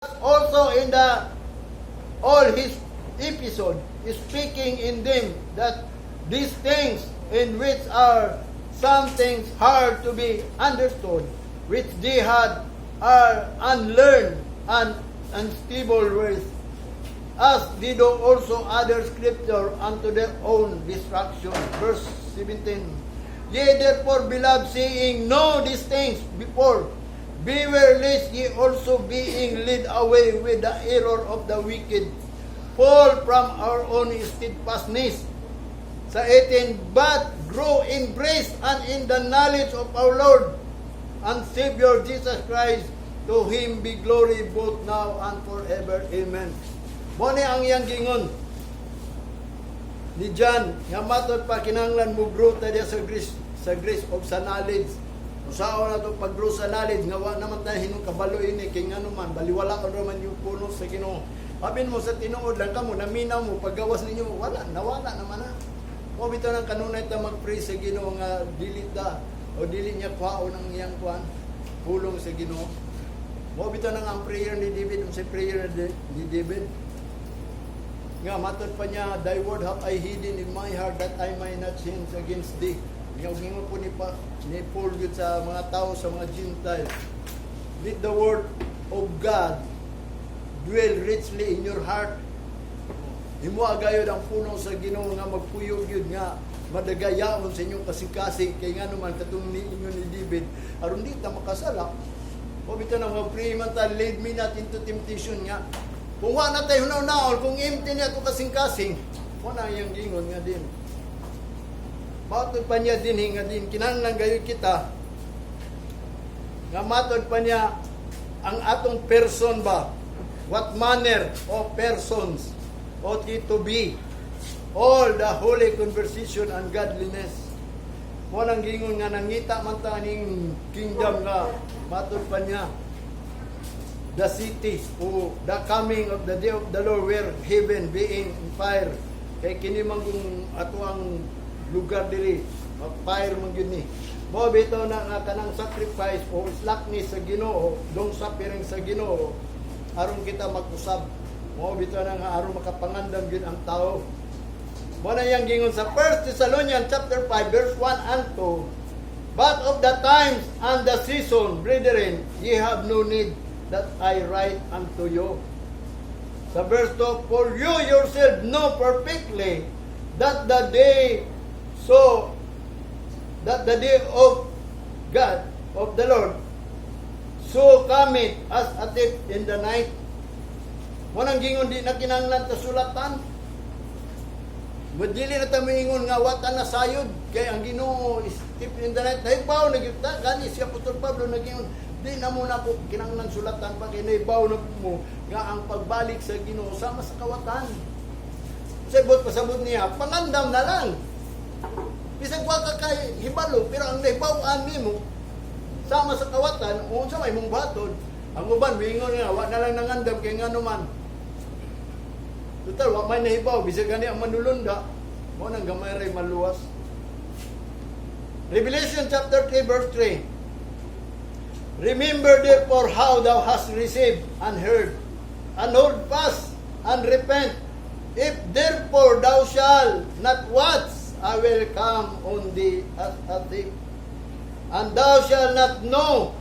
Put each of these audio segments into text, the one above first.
Also in the all his episode, speaking in them that these things in which are some things hard to be understood, which they had are unlearned and unstable words, as did also other scripture unto their own destruction. Verse 17. Ye therefore, beloved, seeing know these things before, beware lest ye also being led away with the error of the wicked, fall from our own steadfastness. Sa 18, but grow in grace and in the knowledge of our Lord and Savior Jesus Christ. To Him be glory both now and forever. Amen. Muna ang iyang gingon ni John, nga matod pa kinahanglan mo grow tayo sa grace of sa knowledge. Usaon na ito pag-grow sa knowledge, nga wa naman tayo hinong kabalo ini, kay nga naman, baliwala ka naman yung puno sa Ginoo. Abin mo sa tinuod lang ka mo, naminaw mo, paggawas ninyo, nawala naman na. O bito ng kanunay ta mag-pray sa Ginoo nga dili ta, o dili niya kuhaon ang iyang kuhan, pulong sa Ginoo. O bito ng ang prayer ni David, ang prayer ni David, nga matod pa niya, thy word have I hidden in my heart that I might not sin against thee. Nga po ni Paul yun sa mga tao, sa mga Gentiles. Let the word of God dwell richly in your heart. Himo agayod ang puno sa Ginoo nga magpuyog yun nga madagayaon sa inyong kasing-kasing kay nga naman katong ni inyo ni David aron di ta makasala. O bitaw na mag-pray man ta, lead me not into temptation nga. Kung wa na tayo hunaw-naol, kung empty niya ito kasing-kasing, wala yung gingon nga din. Matod pa niya din, nga din, kinahanglan gayon kita, nga matod pa niya, ang atong person ba, what manner of persons ought it to be, all the holy conversation and godliness. Walang gingon nga nangita man ta ning kingdom nga, matod pa niya, the city, o the coming of the day of the Lord, where heaven being in fire. Kay kini man kung ato ang lugar diri, fire man gyud ni. Mo bitaw na nga kanang sacrifice o slackness sa Ginoo, long suffering sa Ginoo, aron kita mag-usab. Mo bitaw na nga aron makapangandam gyud ang tao. Mo na yang gingon sa 1 Thessalonians chapter 5 verse 1 and 2. But of the times and the season, brethren, ye have no need that I write unto you. Sa verse 2, for you yourself know perfectly that the day of God, of the Lord, so cometh as a thief in the night. Wanang gingon di na kinahanglan ta sulatan. Madili na ta moingon nga wata na sayod kay ang Ginoo is thief in the night. Naibaw nagyuta gani si Apostol Pablo nagingon, di na muna po kinahanglan sulatan pa kay naibaw na mo nga ang pagbalik sa Ginoo sama sa kawatan. Sabot pasabot niya, pangandam na lang. Bisag wa ka kay hibalo pero ang naibaw-an nimo sama sa kawatan unsa may mong batod. Ang uban mingon nga wa na lang nangandam kay nganuman. Total wa may nahibaw bisag gani ang manulunda mo nang gamay ray maluwas. Revelation chapter 3 verse 3. Remember therefore how thou hast received and heard, and hold fast and repent. If therefore thou shalt not watch, I will come on thee as a thief, and thou shalt not know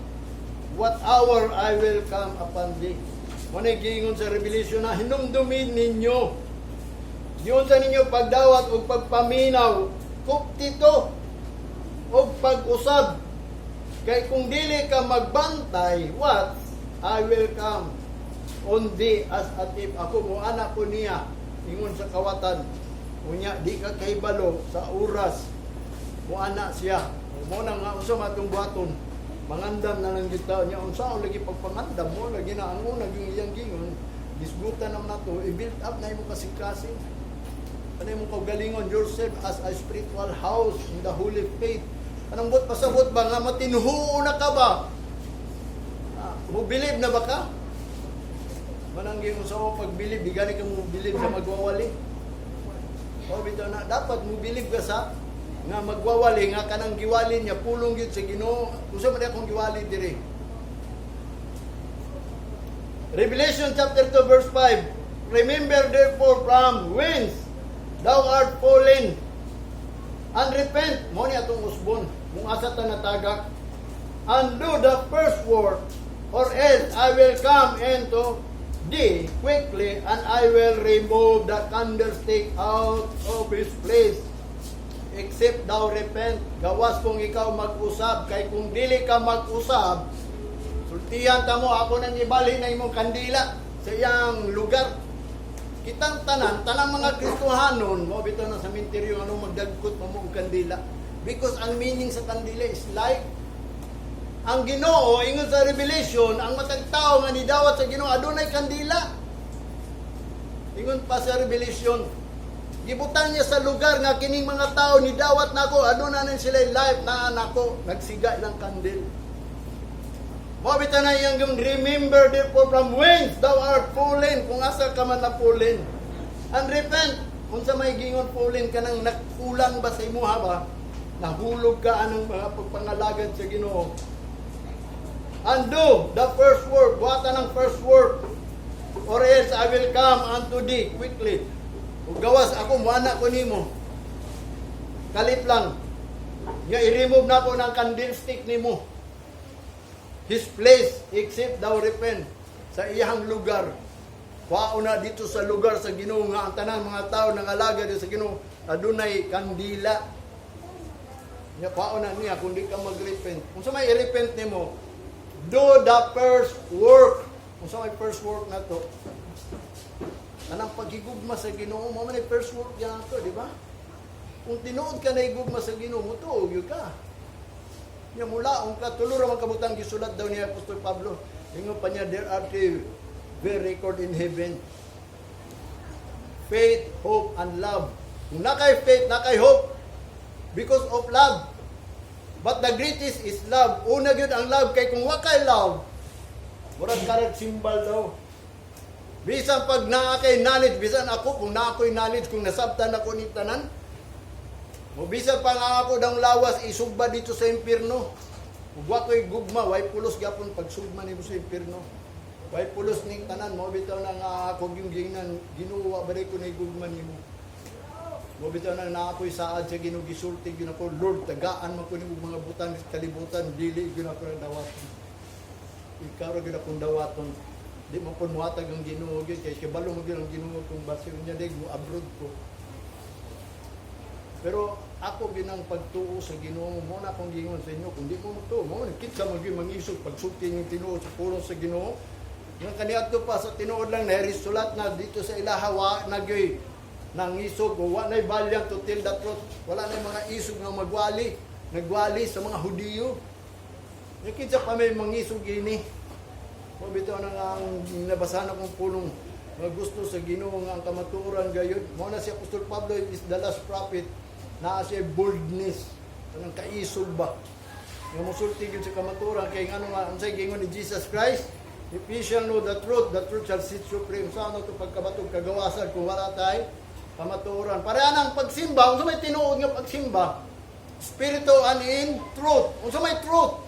what hour I will come upon thee. Manay gingon sa Revelation na hinumdumin ninyo. Yun sa ninyo pagdawat o pagpaminaw, kuptito o pag-usab. Kay kung dili ka magbantay, what? I will come on thee as a thief. Ako mo anak ko niya, ingon sa kawatan. Unya, di ka kahibalo sa oras. Mo anak siya. Mo na nga unsa matong buhaton. Mangandam na lang kita niya. Unsa o lagi pagpangandam mo. Lagi na ang una, iyang gingon. Disgutan naman na to. I-build up na yung kasing-kasing. Ano yung kaugalingon yourself as a spiritual house in the holy faith. Anong bot pasabot ba nga matinhuo na ka ba? Mo believe na ba ka? Manangging mo sa pagbilib, di gani ka mo bilib sa magwawali. O bitaw na dapat mo bilib ka sa nga magwawali nga kanang giwali niya pulong gyud sa Ginoo. Usa man akong giwali diri. Revelation chapter 2 verse 5. Remember therefore from whence thou art fallen, and repent. Mo ni atong usbon, kung asa ta natagak. And do the first work, or else I will come into thee quickly, and I will remove the candlestick out of his place, except thou repent. Gawas kung ikaw mag-usab, kay kung dili ka mag-usab, sultihan ta mo, ako nang ibali na imong kandila sa iyang lugar. Kitang tanang mga Kristohanon, mo bitaw na sa minteryo, anong magdagkot mo mong kandila. Because ang meaning sa kandila is light. Ang Ginoo ingon sa Revelation, ang matag tao nga nidawat sa Ginoo adunay kandila. Ingon pa sa Revelation, gibutan niya sa lugar nga kining mga tao nidawat nako adunay sila life na nako nagsiga ilang kandil. Mabita na iyang remember therefore from whence thou art fallen, kung asa ka man na fallen, and repent. Kung sa may gingon fallen ka nang nagkulang ba sa imuha ba, nahulog ka anong mga pagpangalagad sa Ginoo. And do the first work, buhatan ng first work, or else I will come unto thee quickly. Ug gawas ako muana ko nimo. Kalit lang. Nga i-remove na ko ng candlestick nimo. His place, except thou repent. Sa iyang lugar. Wao na dito sa lugar sa Ginoo nga ang tanang mga tao nangalagad sa Ginoo adunay kandila. Nga wao na niya kung di ka mag-repent. Kung sa may i-repent nimo, do the first work. Kung sa may first work na to, anang paghigugma sa Ginoo, mo man ay first work yan to, di ba? Kung tinuod ka na igugma sa Ginoo, mutuog yun ka. Niya mula, kung katulura man kabutang gisulat daw ni Apostol Pablo, ingon pa niya, there are three record in heaven. Faith, hope, and love. Kung nakay faith, nakay hope, because of love. But the greatest is love. Una yun ang love, kay kung wakay love, murag karat symbol daw. Bisan pag naa kay knowledge, bisan ako, kung naa ko'y knowledge, kung nasabtan ako ni tanan, o bisan pa nga ako daw lawas, isugba dito sa impirno. Kung wako'y gugma, way pulos gapon pagsugma nimo sa impirno. Way pulos ning tanan, mo bitaw na nga ako yung ginuwa, bari ko na gugma nimo. Mo bitaw na naako'y saad sa Ginoo gisulti gyud ako, Lord, tagaan mo ko nimo mga butang kalibutan, dili gyud ako ng dawaton. Ikaw ra gyud akong dawaton. Di mo pun muhatag ang Ginoo gyud kay kabalo mo gyud ang Ginoo kung basyo niya dig mo abroad ko. Pero ako ginang pagtuo sa Ginoo, mo na akong gingon sa inyo, kung di mo to, mo kitsa mo gyud mangisog pagsulti ning Tinuod sa pulong sa Ginoo. Nga kaniadto pa sa tinuod lang na risulat na dito sa ilahawa nagyoy nangisog o wa nay balyang to tell the truth. Wala nay mga isog nga nagwali sa mga Hudiyo. Nga kitsa pa may mangisog ini. Mo bitaw na nga ang nabasahan akong pulong nga gusto sa Ginoo nga ang kamatuoran gayud. Mo na si Apostol Pablo is the last prophet na siya boldness kanang kaisog ba nga mosulti gyud sa kamatuoran kay ngano nga unsay gingon ni Jesus Christ, if ye shall know the truth shall set you free. Sa ano to pagkabatog kagawasan kung wala tay kamatuoran. Pareha nang pagsimba, unsa may tinuod nga pagsimba, spirito and in truth. Unsa may truth,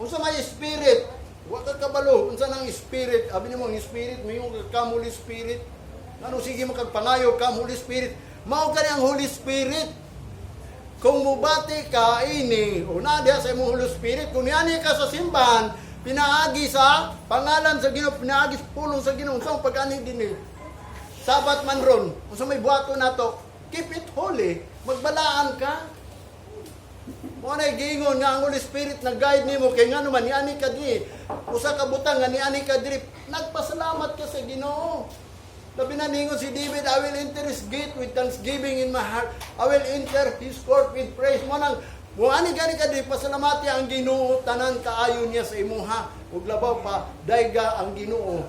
unsa may spirit, wa ka kabalo unsa nang spirit. Abi nimo ang spirit mayong ka Holy Spirit. Ngano sige makagpangayo ka Holy Spirit. Mao kani ang Holy Spirit. Kung mubati ka ini o na diha sa imong Holy Spirit, kung niani ka sa simbahan, pinaagi sa pangalan sa Ginoo, pinaagi sa pulong sa Ginoo, sa pag-ani dinhi. Sabat man ron, unsa may buhaton nato, keep it holy, magbalaan ka. Mo na gingon nga ang Holy Spirit nag-guide nimo kay ngano man niani ka di. Usa ka butang nga niani ka diri, nagpasalamat ka sa Ginoo. Labi na ningon si David, I will enter his gate with thanksgiving in my heart. I will enter his court with praise. Mo nang muani gani ka di pasalamati ang Ginoo tanan kaayo niya sa imuha. Ug labaw pa dayga ang Ginoo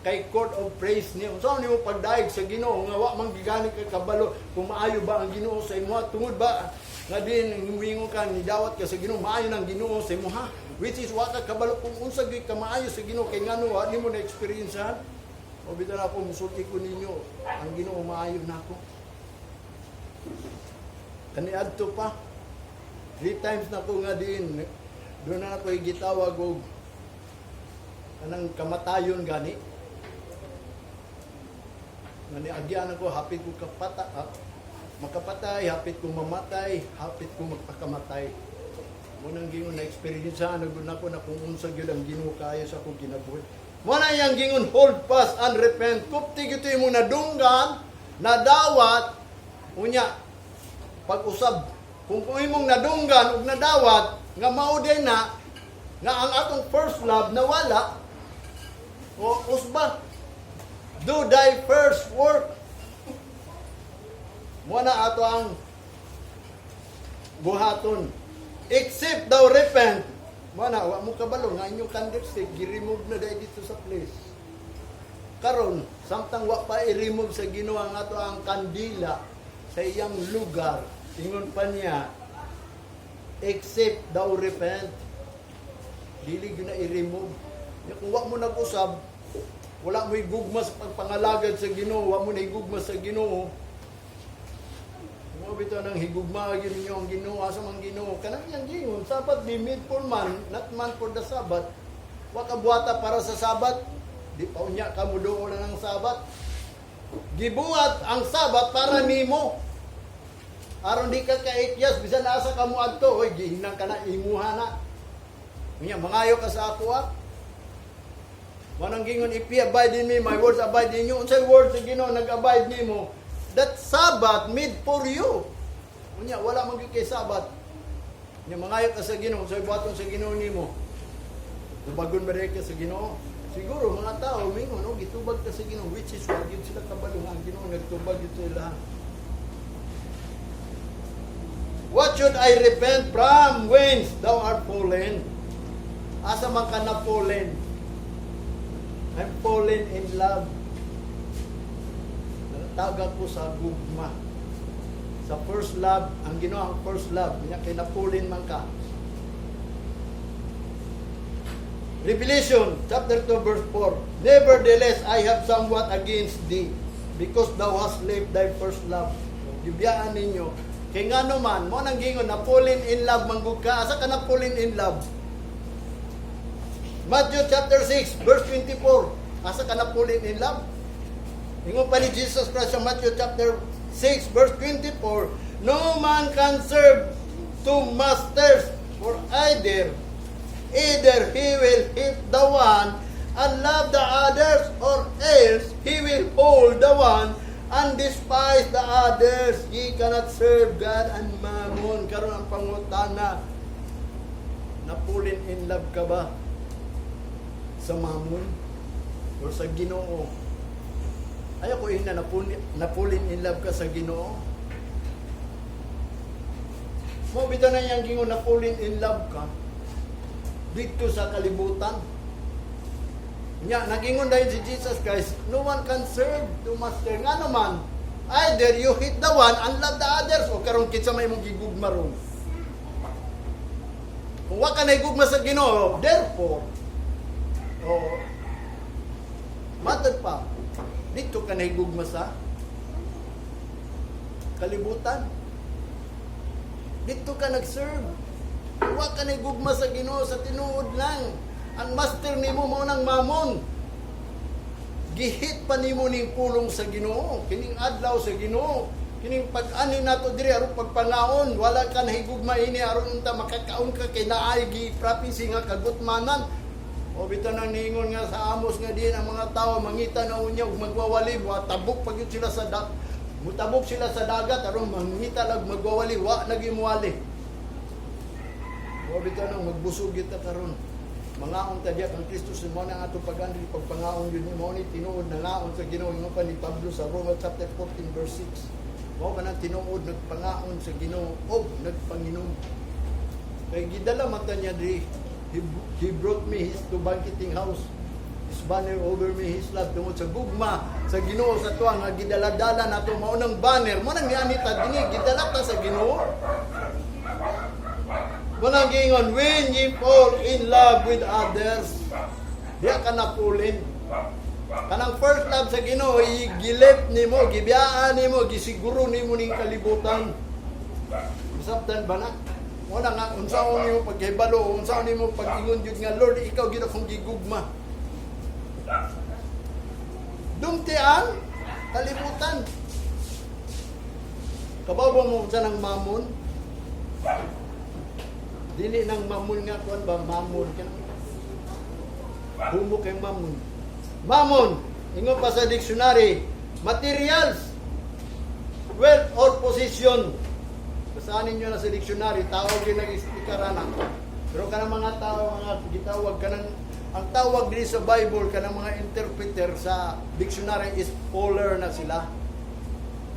kay court of praise niya. Unsa nimo pagdaig sa Ginoo nga wa man gigani ka kabalo kung maayo ba ang Ginoo sa imuha, tungod ba nga din humingon ka ni dawat ka sa Ginoo, maayo nang Ginoo sa imuha, which is wa ka kabalo kung unsa gyud ka maayo sa Ginoo kay ngano wa nimo na experiencehan. O bitaw na ako musulti ko ninyo ang Ginoo maayo nako. Kaniadto pa 3 times na ko nga din doon na ako gitawag og anang kamatayon gani. Ngani agyan ako hapit ko makapatay, hapit ko mamatay, hapit ko magpakamatay. Munang gingon na experience na ko na kung unsa gyud ang Ginoo kaya sa akong kinabuhi. Muna yang gingon hold fast and repent. Kupti gito mo nadunggan, nadawat, unya pag-usab. Kung imong nadunggan ug nadawat nga mao din na nga ang atong first love nawala, o usba do thy first work. Muna ato ang buhaton. Except thou repent. Muna, wa mo kabalo nga inyong candlestick gi-remove na dahil dito sa place. Karon, samtang wa pa i-remove sa Ginoo ang ato ang kandila sa iyang lugar, ingon pa niya, except thou repent. Dili gyud na i-remove. Kung wa mo nag-usab, wala mo igugma sa pagpangalagad sa Ginoo, wa mo na igugma sa Ginoo. Mo bitaw nang higugma gyud ninyo ang Ginoo asa man Ginoo. Kanang yang gingon, Sabat be made for man, not man for the Sabbath. Wa ka buhata para sa Sabat. Di pa unya ka muduo na ng Sabat. Gibuhat ang Sabat para nimo. Aron di ka kaikyas bisan asa ka mo adto, oy gihinang ka na imuha na. Unya mangayo ka sa ako ah. Manang gingon, if ye abide in me, my words abide in you. Unsay words sa Ginoo nag-abide nimo? That Sabbath made for you. Unya wala man gyud kay Sabbath. Unya mangayo ka sa Ginoo, unsay buhaton sa Ginoo nimo? Tubagon ba ka sa Ginoo? Siguro mga tao mingon, oh, gitubag ka sa Ginoo, which is why gyud sila kabalo nga ang Ginoo nagtubag gyud sa ilaha. What should I repent from whence thou art fallen? Asa man ka na fallen? I'm fallen in love. Tawag ko sa gugma. Sa first love, ang Ginoo ang first love, niya kay napulin man ka. Revelation chapter 2 verse 4. Nevertheless, I have somewhat against thee, because thou hast left thy first love. Gibiyaan ninyo. Kay ngano man, mo nang gingon napulin in love manggug ka. Asa ka napulin in love? Matthew chapter 6 verse 24. Asa ka napulin in love? Ingon pa ni Jesus Christ sa Matthew chapter 6 verse 24, no man can serve two masters, for either he will hate the one and love the others, or else he will hold the one and despise the others. Ye cannot serve God and mammon. Karon ang pangutana, napulin in love ka ba sa mammon or sa Ginoo? Ayaw ko ina napulin in love ka sa Ginoo. Mo bitaw na yang gingon napulin in love ka dito sa kalibutan. Nya nagingon dahil si Jesus Christ, no one can serve two master. Nga naman, either you hate the one and love the others, o karon kitsa may mong gigugma ron. Kung wa ka na igugma sa Ginoo, therefore, matod pa, dito ka na igugma sa kalibutan. Dito ka nag-serve. Kung wa ka na igugma sa Ginoo, sa tinuod lang. Ang master nimo mao nang mamon. Gihit pa nimo ning pulong sa Ginoo, kining adlaw sa Ginoo, kining pag-ani nato diri aron pagpangaon, wala ka nahigugma ini aron unta makakaon ka kay naay gi-prophecy nga kagutmanan. O bitaw nang ningon nga sa Amos nga diin ang mga tawo mangita na unya ug magwawali, wa tabok pagyud sila sa mutabok sila sa dagat aron mangita lag magwawali, wa nagimuwali. O bitaw nang magbusog kita karon. Mangaon ta diya kang Kristo sa mo nang ato pag-andri pagpangaon yun mo ni tinuod na ngaon sa Ginoo ingon pa ni Pablo sa Roma chapter 14 verse 6. Mao kanang tinuod nagpangaon sa Ginoo og nagpanginom. Kay gidala man ta niya diri, he brought me his to banqueting house. His banner over me, his love tungod sa gugma sa Ginoo sa tuwa nga gidala-dala nato mao nang banner mo nang niani ta dinhi gidala ta sa Ginoo. Munang gingon, when ye fall in love with others, diya ka napulin. Kanang first love sa Ginoo, gilip nimo, gibiyaan nimo, gisiguro nimo ning kalibutan. Sabtan ba na? Wala nga, unsaon nimo paghibalo, unsaon nimo pag-ingon jud nga, Lord, ikaw gid akong gigugma. Dumti ang kalibutan. Kababaw mo sa ng mamon. Dili ng mamon nga kuan ba mamon ka. Humo kay mamon. Mamon, ingon pa sa dictionary, materials, wealth or possession. Basahin niyo na sa dictionary, tawag din nag-istikarana. Pero kanang mga tao, mga gitawag kanang ang tawag din sa Bible kanang mga interpreter sa dictionary is scholar na sila.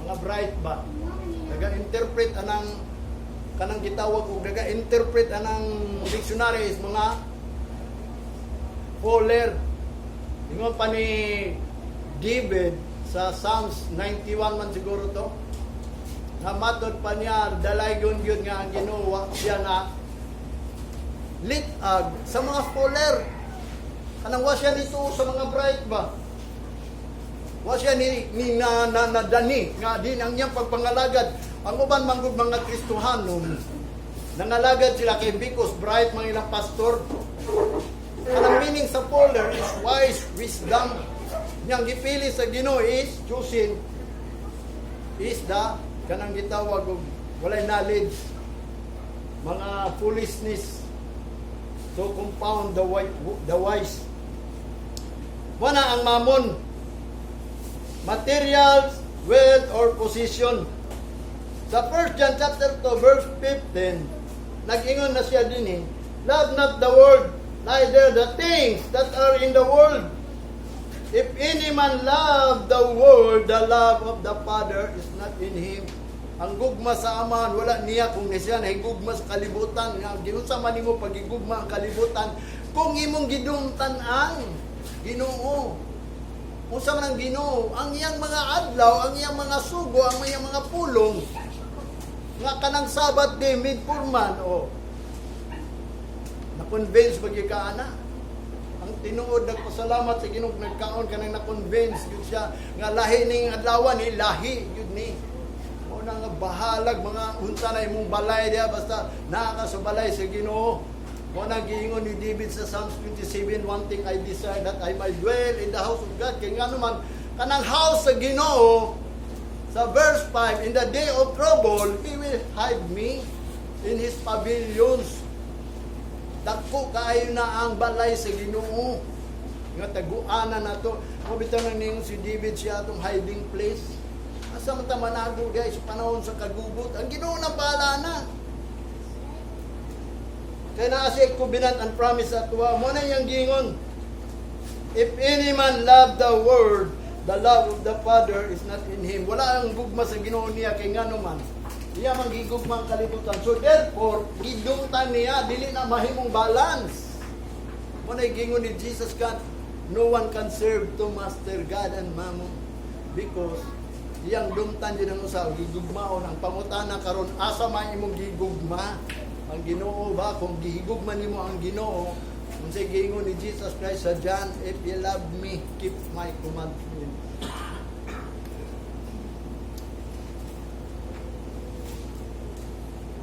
Mga bright ba? Naga-interpret anang kanang gitawag og naga-interpret anang dictionary is mga scholar. Ingon pa ni David sa Psalms 91 man siguro to. Namatod pa niya dalaygon gyud nga ang Ginoo siya na litag sa mga scholar. Kanang wa siya nito sa mga bright ba? Wa siya ni nadani nga din ang iyang pagpangalagad. Ang uban manggod mga Kristohanon nangalagad sila kay because bright mga ilang pastor. Ang meaning sa scholar is wise, wisdom. Yang gipili sa Ginoo is choosing is the kanang gitawag og walay knowledge, mga foolishness to compound the wise. Muna ang mamon, materials, wealth or possession. Sa 1 John chapter 2 verse 15, nag-ingon na siya din love not the world, neither the things that are in the world. If any man love the world, the love of the Father is not in him. Ang gugma sa amahan, wala niya kung siya na higugma sa kalibutan. Ginusa man nimo pagigugma ang kalibutan, kung imong gidumtan ang Ginoo. Unsa man ang Ginoo? Ang iyang mga adlaw, ang iyang mga sugo, ang iyang mga pulong, nga kanang Sabat day, mid-purman, na-convince magigkaana. Ang tinuod nagpasalamat sa Ginoo nagkaon kanang na-convince gyud siya nga lahi ning adlawan ni lahi gyud ni. Mo na nga bahalag mga unsa na imong balay diha basta naa ka sa balay sa Ginoo. Mo na giingon ni David sa Psalms 27, one thing I desire that I might dwell in the house of God. Kay ngano man kanang house sa Ginoo sa verse 5, in the day of trouble he will hide me in his pavilions. Dako kaayo na ang balay sa Ginoo. Nga taguanan na to. Mabitaw na ninyo si David siya atong hiding place. Asa man ta manago guys, panahon sa kagubot. Ang Ginoo na bahala na. Kaya na siya covenant and promise at tuwa. Mo na yung gingon. If any man love the world, the love of the Father is not in him. Wala ang gugma sa Ginoo niya kay ngano man. Iya man gigugmang kalibutan. So therefore, gidungtan niya, dili na mahimong balance. Muna gingon ni Jesus God, no one can serve to master God and mammon. Because, iyang dumtan din ang usaw, gigugmaon. Ang pangutana karon asa man imong gigugma. Ang Ginoo ba, kung gigugma nimo ang Ginoo, kung sa gingon ni Jesus Christ sa John, if you love me, keep my commandments.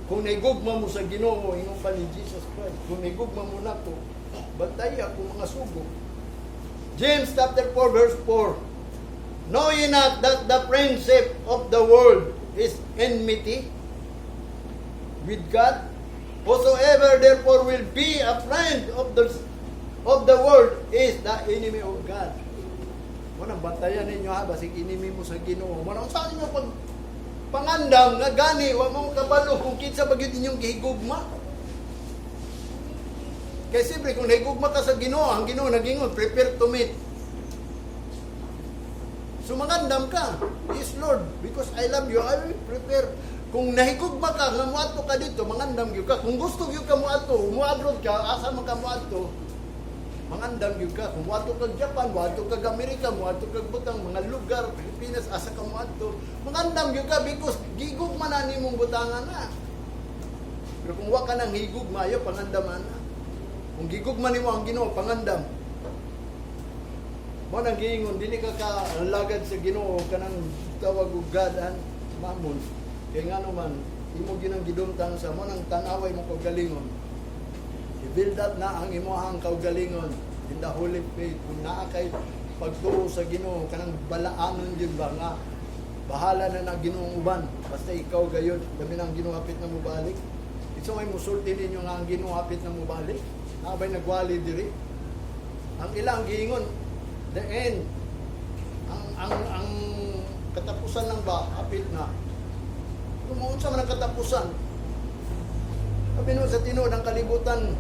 Kung naigugma mo sa Ginoo, ingon pa ni Jesus Christ, kung naigugma mo na to, batay ako mga sugo. James chapter 4 verse 4, know ye not that the friendship of the world is enmity with God? Whosoever therefore will be a friend of the world is the enemy of God. Manang bantayan ninyo ha, basig enemy mo sa Ginoo. Manang saan ninyo pag pangandam nga gani wa mo kabalo kung kinsa bagid inyong gihigugma. Kay siyempre kung nahigugma ka sa Ginoo, ang Ginoo nagingon prepare to meet. So mangandam ka, yes Lord, because I love you, I will prepare. Kung nahigugma ka nga muadto ka dito, mangandam gyud ka. Kung gusto gyud ka muadto, muadlod ka, asa man ka muadto, mangandam gyud ka. Kung muadto ka Japan, muadto ka Amerika, muadto ka butang mga lugar, Pilipinas, asa ka muadto, mangandam gyud ka because gigugma na nimong butangan na. Pero kung wa ka nang higugma, ayo pangandaman na. Kung gigugma nimo ang Ginoo, pangandam. Mo nang giingon dili ka lagad sa Ginoo kanang tawag og God and mammon. Kaya nga naman, imo ginang gidumtang sa mo nang tanaway mo kaugalingon. I-build up na ang imuhang kaugalingon. in the holy faith, kung naa kay pagtuo sa Ginoo, kanang balaanon yun ba nga, bahala na na Ginoong uban, basta ikaw gayon, dami nang Ginoo hapit na mubalik. Ito may musulti ninyo nga ang Ginoo hapit na mubalik, nakabay nagwali diri. Ang ilang giingon, the end, ang katapusan lang ba, hapit na. Kung sa man ang katapusan, sabi nung sa tinuod ng kalibutan,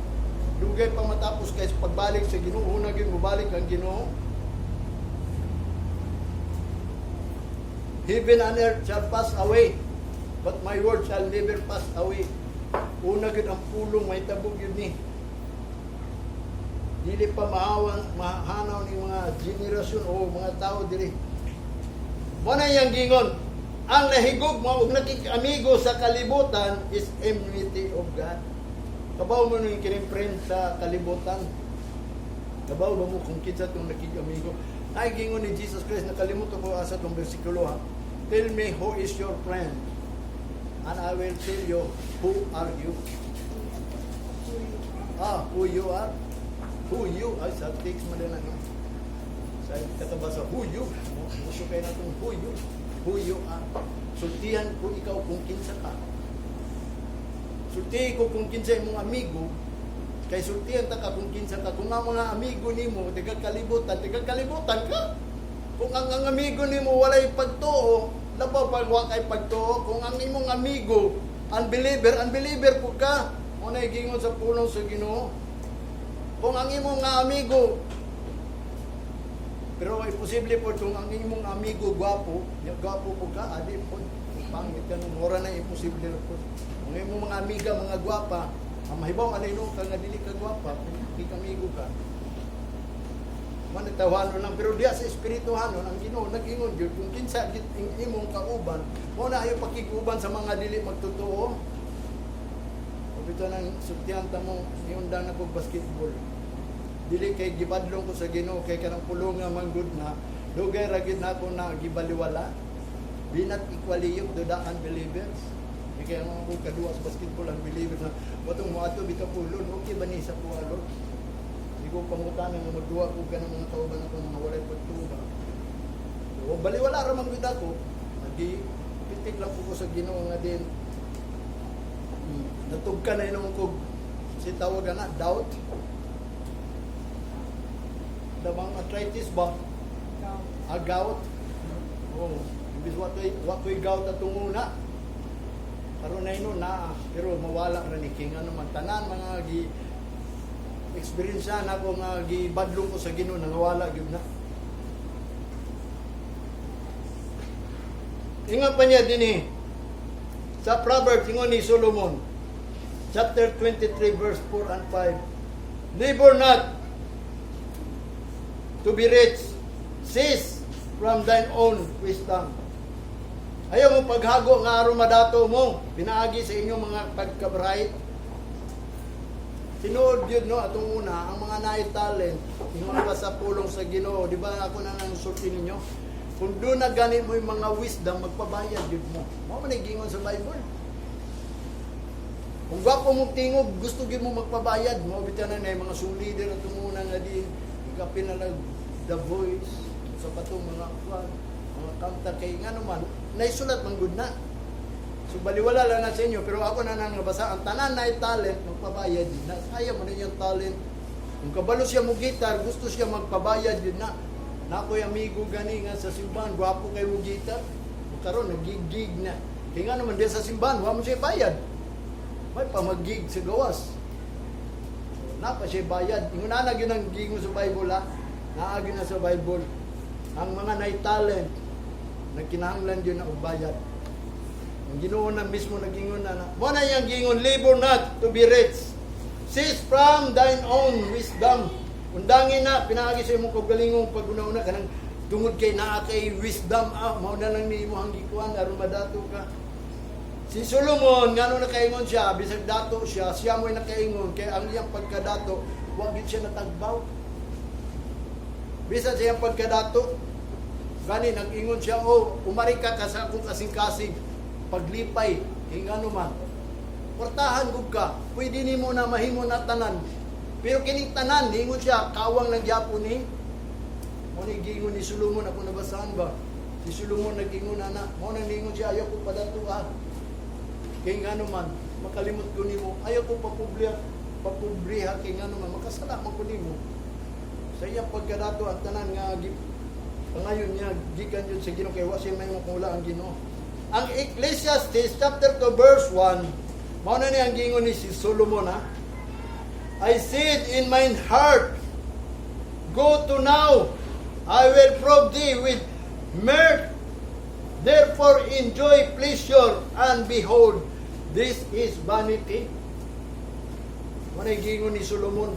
dugay pa matapos kaysa pagbalik sa Ginoo, unang yun, mabalik ang Ginoo. Heaven and earth shall pass away, but my word shall never pass away. Una gid ang pulong, may tabog yun ni. Dili pa mahanaw ni mga generasyon o mga tao diri. Muna yang gingon, ang nahigog mo ug nakikamigo sa kalibutan is enmity of God. Kabaw mo nung kinimprint sa kalibutan. Kabaw ba mo kung kinsa itong nakikamigo? Ay gingon ni Jesus Christ, nakalimutan ko asa itong versikulo ha. Tell me who is your friend, and I will tell you who are you. Who you are? Who you? Ay, sa text mo din na. Sa katabasa, who you? Muso kayo na itong who you. Who you are. Sultihan ko ikaw kung kinsa ka. Sultihan ko kung kinsa yung mga amigo. Kay sultihan ta ka kung kinsa ka. Kung ang mga amigo ni mo, tigagkalibutan ka. Kung ang amigo ni mo walay pagtuo, labaw pagwa kay pagtuo. Kung ang imong amigo, unbeliever po ka. Muna igingon sa pulong sa Ginoo. Kung ang imong nga amigo, pero imposible po kung ang imong amigo gwapo po ka, adi po, pangit ka nung mura na imposible po. Kung imong mga amiga, mga gwapa, ang mahibaw, alay no, ka nga dili ka gwapa, hindi ka amigo ka. Manitawano lang, pero diya sa espirituhano, ang Ginoo, nag-ingon yun, kung kinsa imong kauban, muna ayaw pakiguban sa mga dili magtotoo. Ito nang sutyanta mo, iundang na po basketball. Dili kay gibadlong ko sa Ginoo kay kanang pulong nga manggod na dugay ra gid nako na gibaliwala. Binat equally yung the unbelievers. Kaya mga ko kadua sa basketball ang believers na watong mo ato bitaw pulon okay ba ni sa pualo. Igo pangutana nga magduwa ko kanang mga kauban ako mga walay pagtuba. O baliwala ra man gid ako. Adi pitik lang ko sa Ginoo nga din. Natugkan na inong kog si tawag na doubt. Dabang arthritis ba? Gout. Oh, imbis wa ko'y gout atong una. Karon na ino na pero mawala ra ni king ano man tanan mga gi experience na ako nga gibadlong ko sa Ginoo nangawala gyud na. Ingon pa niya dinhi sa Proverbs ingon ni Solomon chapter 23 verse 4 and 5. Labor not to be rich, cease from thine own wisdom. Ayaw mo paghago nga aron madato mo, pinaagi sa inyong mga pagka-bright. Tinuod yun, no, atong una, ang mga talent, ingon pa sa pulong sa Ginoo, di ba ako na nang sulti ninyo? Kung doon na ganin mo yung mga wisdom, magpabayad yun mo. Mo gingon sa Bible. Kung gwapo mo tingog, gusto gid mo magpabayad, mo bitanan na yung mga sulider at umuna nga din, ikapin na The Voice, sa patong mga kwan, mga kanta kay nga naman, naisulat man good na. So baliwala lang na sa inyo, pero ako na nang nabasa, ang tanan na talent, magpabayad din na. Ayaw mo na yung talent. Kung kabalo siya mo gitar, gusto siya magpabayad din na. Na ako'y amigo gani nga sa simbahan, gwapo kayo mo gitar. Karon nagigig na. Kaya nga naman din sa simbahan, wala mo siya bayad. May pamagig sa gawas. Napa siya bayad. Ingunanag yun ang gingo sa Bible ha. Naagin na sa Bible. Ang mga talent nagkinahanglan yun na bayad. Ang Ginoo na mismo nagingon na. Muna yung gingon, labor not to be rich. Cease from thine own wisdom. Undangin na, pinaagi sa imong kagalingong pag-una-una ka nang tungod kay naa kay wisdom. Mauna lang ni mo ang gikuan, aron madato ka. Si Solomon, ngano nakaingon siya, bisag dato siya, siya mo'y nakaingon, kaya ang iyang pagkadato, wag gid siya natagbaw. Bisag siya pagkadato, gani, nag-ingon siya, umari ka sa akong kasing-kasing, paglipay, ingano man. Portahan gud ka, pwede nimo na mahimo na tanan. Pero kining tanan, ningon siya, kawang lang gyapon ni. Mo ni gingon ni Solomon, ako nabasahan ba? Si Solomon nagingon na, mo nang ningon siya, ayaw ko padato Kay nga naman, makalimot ko nimo, ayaw ko papubliha, kay nga naman, makasala man ko nimo. Sa iyang pagkadato ang tanan nga ngayon niya gikan yun sa Ginoo kay wa siya may makula ang Ginoo. Ang Ecclesiastes chapter 2 verse 1, mao na ni ang gingon ni si Solomon I said in mine heart, go to now, I will prove thee with mirth, therefore enjoy pleasure, and behold, this is vanity. Mao na gingon ni Solomon.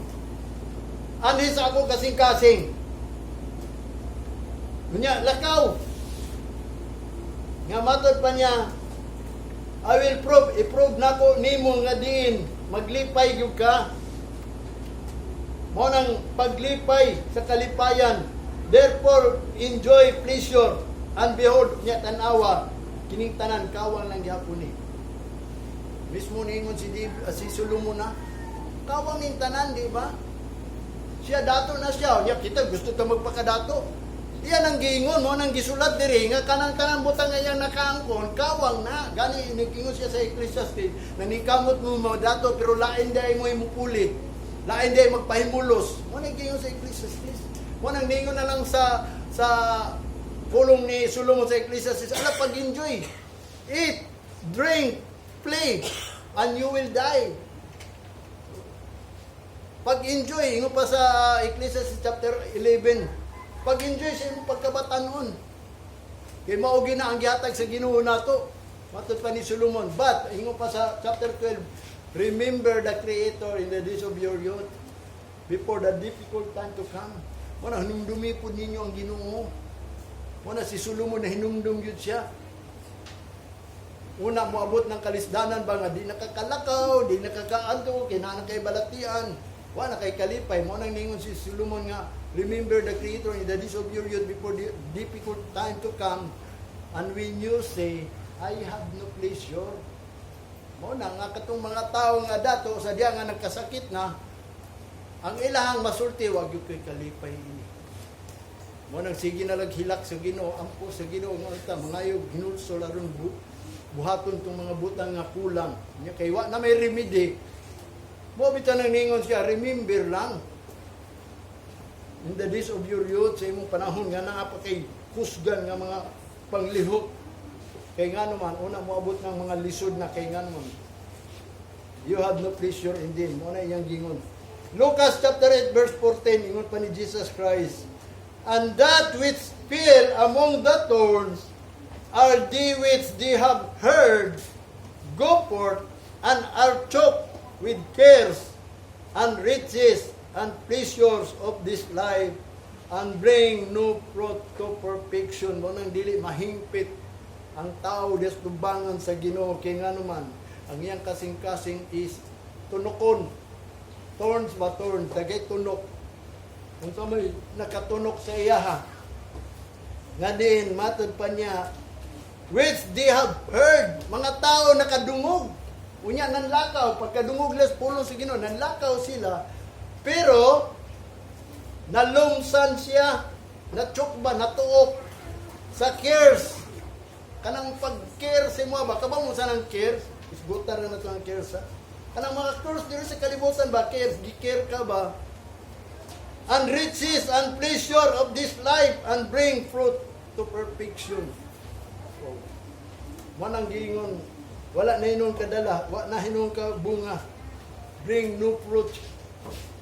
Anis ako kasing-kasing. Kunya, lakaw. Nga matod pa niya, I will i-prove na ko nimo nga din, maglipay gyud ka. Mo nang paglipay sa kalipayan, therefore enjoy pleasure, and behold, niya tanawa, kining tanan kawang lang gyapon ni. Mismo ningon si Solomon kawang ning tanan, di ba? Siya dato na siya, niya kita gusto ta magpakadato. Iyan ang giingon mo nang gisulat diri nga kanang butang nga yang nakaangkon kawang na gani nikingon siya sa Ecclesiastes nanikamot mo dato pero lain day mo imupuli, lain day magpahimulos. Mo nang giingon sa Ecclesiastes, mo nang ningon na lang sa pulong ni Solomon sa Ecclesiastes, ala pag-enjoy, eat, drink, play, and you will die. Pag-enjoy, ingo pa sa Ecclesiastes chapter 11, pag-enjoy sa imong pagkabatanon. Kay mao gina ang gihatag sa Ginoo nato. Matod pa ni Solomon, but ingo pa sa chapter 12, remember the Creator in the days of your youth, before the difficult time to come. Mo na hinumdumi pud ninyo ang Ginoo. Mo na si Solomon na hinumdum gyud siya. Una moabot ng kalisdanan ba nga di nakakalakaw, di nakakaanto, kinahanglan kay balatian. Wa na kay kalipay. Mo nang ningon si Solomon nga, remember the Creator in the days of your youth before the difficult time to come. And when you say, I have no pleasure. Mo na nga katong mga tao nga dato sa diya nga nagkasakit na, ang ilahang masulti wag gyud kay kalipay ini. Mo nang sige na laghilak sa Ginoo, ampo sa Ginoo nga ta mangayog hinulso laron buhaton tong mga butang nga kulang. Nya kay wa na may remedy. Mo bitan nang ningon siya, remember lang. In the days of your youth, sa imong panahon nga naa pa kay kusgan nga mga panglihok. Kay nga naman, una moabot ng mga lisod na kay nga naman. You have no pleasure in them. Mo na iyang gingon. Lucas chapter 8 verse 14, ingon pa ni Jesus Christ. And that which fell among the thorns are they which they have heard go forth and are choked with cares and riches and pleasures of this life, and bring no fruit to perfection. Mo nang dili mahingpit ang tao des tubangan sa Ginoo kay nga naman ang iyang kasing-kasing is tunokon. Thorns ba thorns, dagay tunok. Kung sa may nakatunok sa iyaha, nga din matod pa niya, which they have heard, mga tao nakadungog. Unya nanlakaw, pagkadungog las pulong sa Ginoo, nanlakaw sila. Pero, nalumsan siya, natsukba, natuok, sa cares. Kanang pag-care sa mga ba, kabang mo sa ng cares, isbutar na ito ang cares ha. Kanang mga cares dito sa kalibutan ba, cares, gi-care ka ba? And riches and pleasure of this life, and bring fruit to perfection. So, manang giingon, wala na hinong kadala, wala na hinong ka bunga, bring no fruit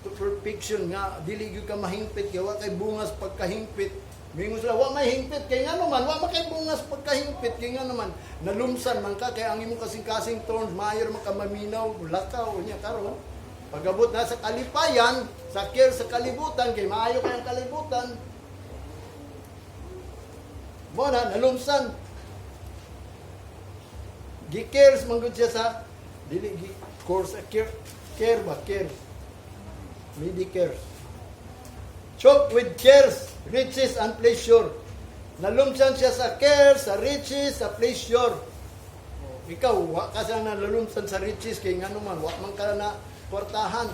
to perfection nga dili gyud ka mahingpit kay wa kay bungas pagkahingpit. Mingon sila wa may hingpit kay nga naman wa makay bungas pagkahingpit kay nga naman nalumsan man ka kay ang imong kasing-kasing thorns mayor makaminaw lakaw nya karon pagabot na sa kalipayan sa care sa kalibutan kay maayo kay ang kalibutan mo na nalumsan gi-cares man gud siya sa dili course care ba care Medicare. Choked with cares, riches, and pleasure. Nalumsan siya sa cares, sa riches, sa pleasure. Ikaw, wa ka sa nalulumsan sa riches, kaya nga naman, wa man ka na kwartahan.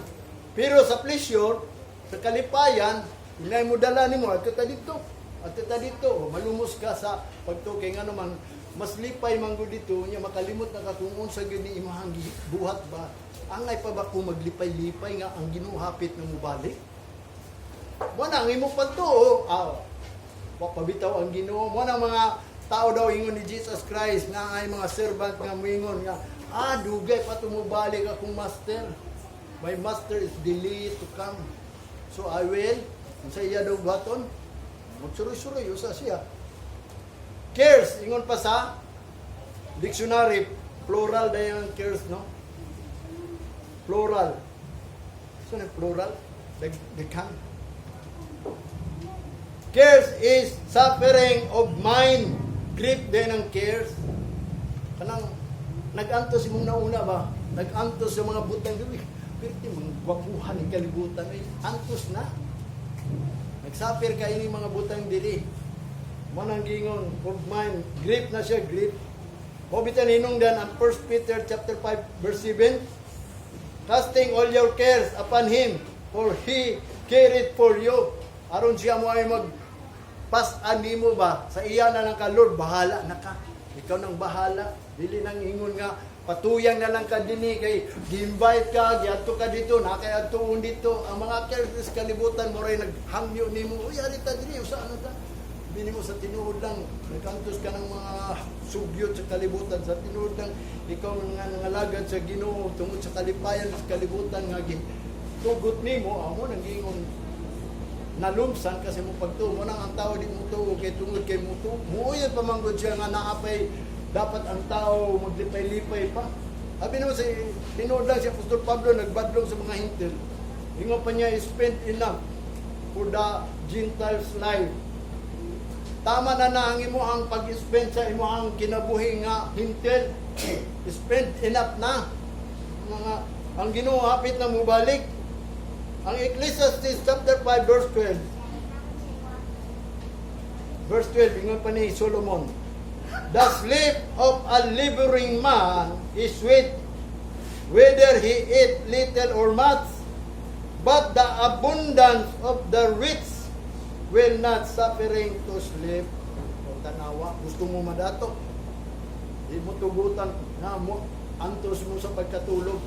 Pero sa pleasure, sa kalipayan, inay mo dala nimo at ta dito. At ta dito, malumos ka sa pagtukay nga naman mas lipay manggo dito nya makalimot na katungon sa gini imahang buhat ba. Angay pa ba kung maglipay-lipay nga ang Ginoo hapit na mubalik? Mo nang imo pagtuo, pabitaw ang Ginoo. Mo nang mga tao daw ingon ni Jesus Christ nga ay mga servant nga moingon nga dugay pa tumubalik akong master. My master is delayed to come. So I will. Sa iya daw baton. Magsuroy-suroy usa siya. Cares, ingon pa sa dictionary, plural dayon cares, no? Plural. So na plural? Daghan. Cares is suffering of mind. Grief din ang cares. Kanang nag-antos mong nauna ba? Nag-antos sa mga butang dili. Pero mga gwapuhan ng kalibutan ay antos na. Nagsuffer ka ini mga butang dili. Manang gingon of mind, grief na siya, grief. O bitan hinung dan ang 1 Peter chapter 5 verse 7. Casting all your cares upon him, for he carried for you. Aron siya mo ay pas-an nimo ba? Sa iya na lang ka, Lord, bahala na ka. Ikaw nang bahala. Dili nang ingon nga, patuyang na lang ka dini kay gi-invite ka, giadto ka dito, nakay adtuon dito. Ang mga cares kalibutan mo ray naghangyo nimo. Uy, arita diri usa ano ta? Bini mo sa tinuod lang, nagkantos ka ng mga sugyot sa kalibutan, sa tinuod lang, ikaw nga nangalagad sa Ginoo tungod sa kalipayan sa kalibutan nga tugot nimo, amo nang gingon nalumsan kasi mo pagtuo mo nang ang tao di mo tuo kay tungod kay mo tuo. Muuyod pa manggod siya nga naapay dapat ang tao maglipay-lipay pa. Sabi naman si tinuod lang si Apostol Pablo nagbadlong sa mga hintil. Ingon pa niya, spend enough for the Gentiles life. Tama na ang imo ang pag-spend sa imo ang kinabuhi nga hintel. Spend enough na. Ang Ginoo hapit na mubalik. Ang Ecclesiastes chapter 5 verse 12. Verse 12, ingon pa ni Solomon. The sleep of a laboring man is sweet, whether he eat little or much, but the abundance of the rich will not suffering to sleep. O tanawa, gusto mo madato, di mo tugutan na mo antos mo sa pagkatulog.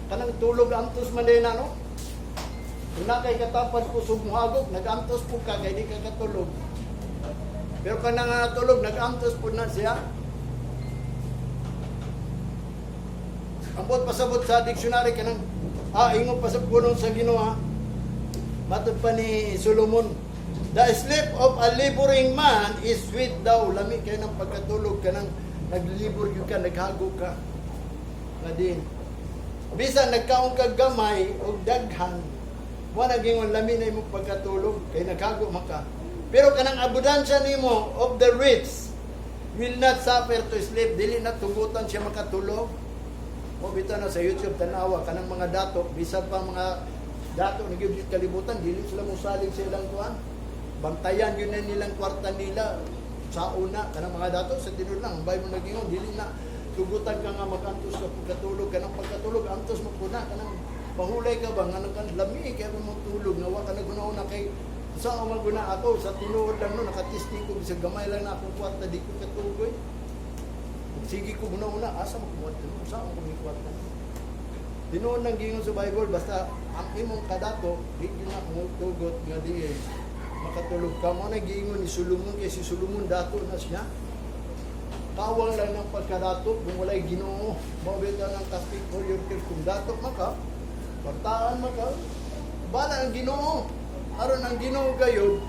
Kanang tulog antos man din ano? Kung na kay katapad kusog mo hagok, nag-antos po ka kay di ka katulog. Pero kanang tulog, nag-antos po na siya. Ambot pasabot sa dictionary kanang ingon pa sa punong sa Ginoo. Matod pa ni Solomon, the sleep of a laboring man is sweet daw. Lami kayo ng pagkatulog ka nang naglibor ka, naghago ka. Nga din. Bisan nagkaon ka gamay o daghan, mo nagingon lami na imong pagkatulog, kay naghago maka. Pero kanang abudansya nimo of the rich will not suffer to sleep. Dili na tugutan siya makatulog. O bitaw na sa YouTube tanawa kanang mga dato, bisan pa mga dato nagibit kalibutan, dili sila mosalig sa ilang kuan. Bantayan yun na nilang kwarta nila sa una kanang mga dato sa tinud lang bay mo nagingon dili na tugutan ka nga magantos sa pagkatulog kanang pagkatulog antos mo kuna kanang mahulay ka ba nga nang lami kay mo tulog nga wa ka naguna kay sa man guna ako sa tinuod lang no nakatisting ko bisag gamay lang na akong kwarta di ko katugoy. Sige ko una asa mo kuwat sa ako ni kwarta. Tinuod nang gingon sa Bible basta ang imong kadato di na mo tugot nga di makatulog ka mo na giingon ni Solomon kay si Solomon dato na siya. Tawang lang ng pagkadato kung walay Ginoo mabita ng kastig for your care kung dato maka partaan maka bala ang Ginoo aron ang Ginoo gayud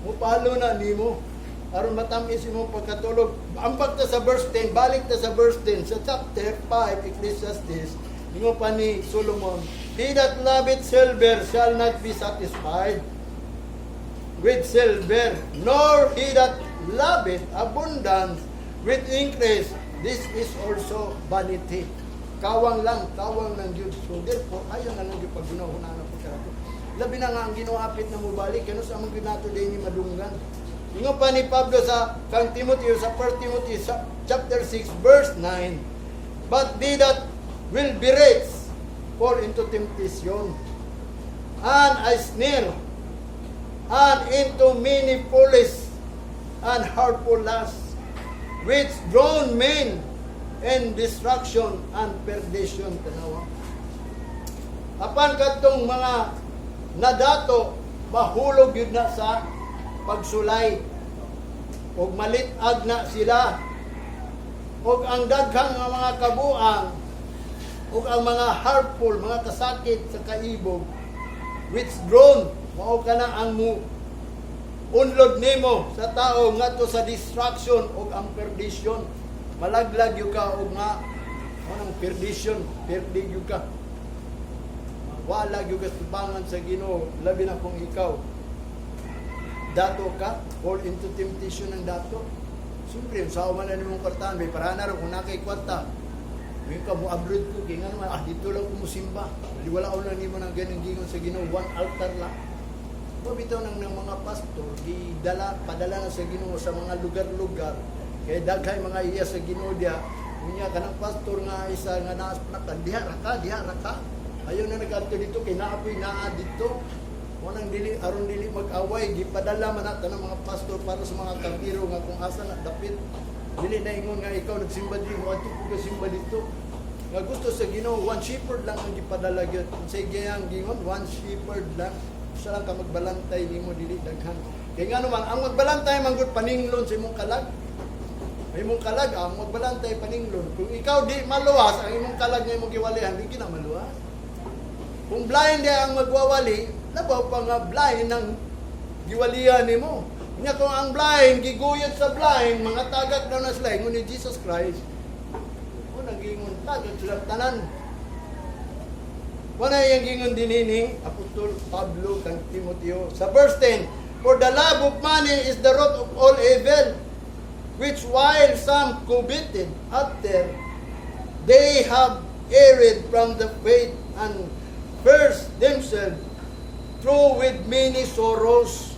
mupalo na nimo aron matamis imong pagkatulog. Ambag ta sa verse 10, balik ta sa verse 10 sa chapter 5 Ecclesiastes. Ingon pa ni Solomon, he that loveth silver shall not be satisfied with silver, nor he that loveth abundance with increase. This is also vanity. Kawang lang, kawang ng Diyos. So therefore, ayaw na lang yung paggunahuna ng pagkarato. Labi na nga ang ginuapit na mubalik, kano sa mga ginato din ni madunggan. Ingon pa ni Pablo sa kang Timothy, sa 1 Timothy chapter 6 verse 9, but they that will be rich fall into temptation and a snare, and into many foolish and hurtful lusts, which drown men in destruction and perdition. Tanawa. Apan kadtong mga nadato, mahulog yun na sa pagsulay, ug malitag na sila, ug ang daghang mga kabuang, ug ang mga harmful, mga kasakit sa kaibog, which drown, mao ka na ang unlod nimo sa tao ngadto sa destruction ug ang perdition. Malaglag yu ka ug nga anong perdition, perdig yu ka. Wala yu ka tubangan sa Ginoo, labi na kung ikaw dato ka, fall into temptation ng dato. Siyempre, sa man na nimong kwartahan, may parana rin kung nakay kwarta. May ka mo abroad ko, kaya nga naman, dito lang kumusimba. Di wala ko lang nimo ng ganang gingon sa Ginoo, one altar lang. Bitaw ng mga pastor, padala na sa Ginoo sa mga lugar-lugar. Kaya daghay mga iya sa Ginoo dia. Unya ka ng pastor nga isa nga naas panakan, diha ka. Ayaw na nagkanto dito, kay naapoy naa dito. Wanang aron dili mag-away, gipadala man nato ng mga pastor para sa mga kabiro nga kung asa na dapit. Dili na ingon nga ikaw nagsimba dito, ato ko simba dito. Nga gusto sa Ginoo, one shepherd lang ang gipadala gyud. Sa giyang gingon, one shepherd lang. Sa lang ka magbalantay nimo dili daghan. Kaya nga naman, ang magbalantay manggod paninglon sa imong kalag. Ay imong kalag ang magbalantay paninglon. Kung ikaw di maluwas, ang imong kalag nga imong giwalihan, di ka na maluwas. Kung blind ang magwawali, labaw pa nga blind ng giwalihan nimo. Nya kung ang blind giguyod sa blind, mga tagak daw na sila ingon ni Jesus Christ. O nagingon tagak sila tanan. Wala yang gingon dinini Apostol Pablo kang Timoteo sa verse 10, for the love of money is the root of all evil, which while some coveted after, they have erred from the faith and pierced themselves through with many sorrows.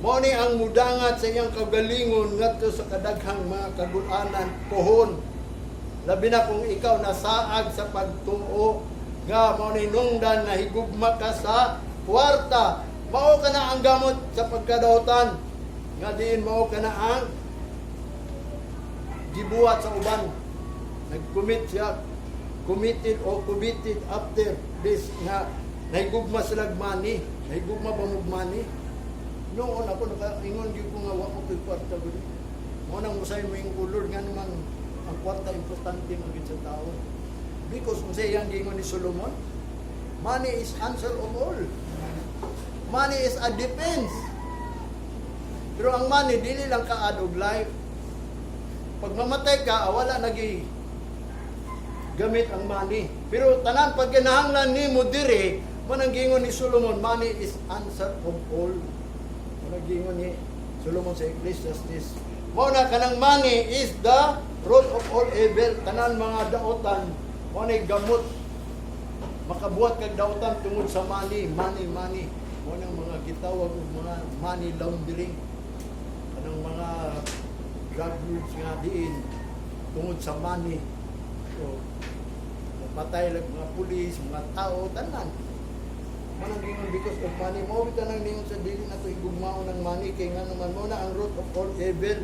Mao ni ang mudangat sa iyang kagalingon ngadto sa kadaghang mga kagulanan pohon. Labi na kung ikaw nasaag sa pagtuo, nga mao ni nungdan na higugma ka sa kwarta, mao ka na ang gamot sa pagkadautan, nga diin mao ka na ang gibuhat sa uban. Nag-commit siya, committed o committed after this nga nahigugma sila money, nahigugma ba mo money? Noon ako nakaingon gyud ko nga wa ko koy kwarta gud. Mo nang musay mo yung ulod nga naman ang kwarta importante magid sa tao. Because kung sa iyang gingon ni Solomon, money is answer of all. Money is a defense. Pero ang money, dili lang ka adog life. Pag mamatay ka, wala nagi gamit ang money. Pero tanan pag kinahanglan nimo diri, manang gingon ni Solomon, money is answer of all. Manang gingon ni Solomon sa Ecclesiastes. Mao na kanang money is the root of all evil. Tanan mga daotan, mao na gamot. Makabuhat kag daotan tungod sa money. Mao nang mga gitawag og mga money laundering. Kanang mga drug lords nga diin tungod sa money. So, matay lang mga pulis, mga tao, tanan. Manang gingon because of money. Mao bitaw nang ningon sa dili nato igugmao ng money kay nga naman mao na ang root of all evil.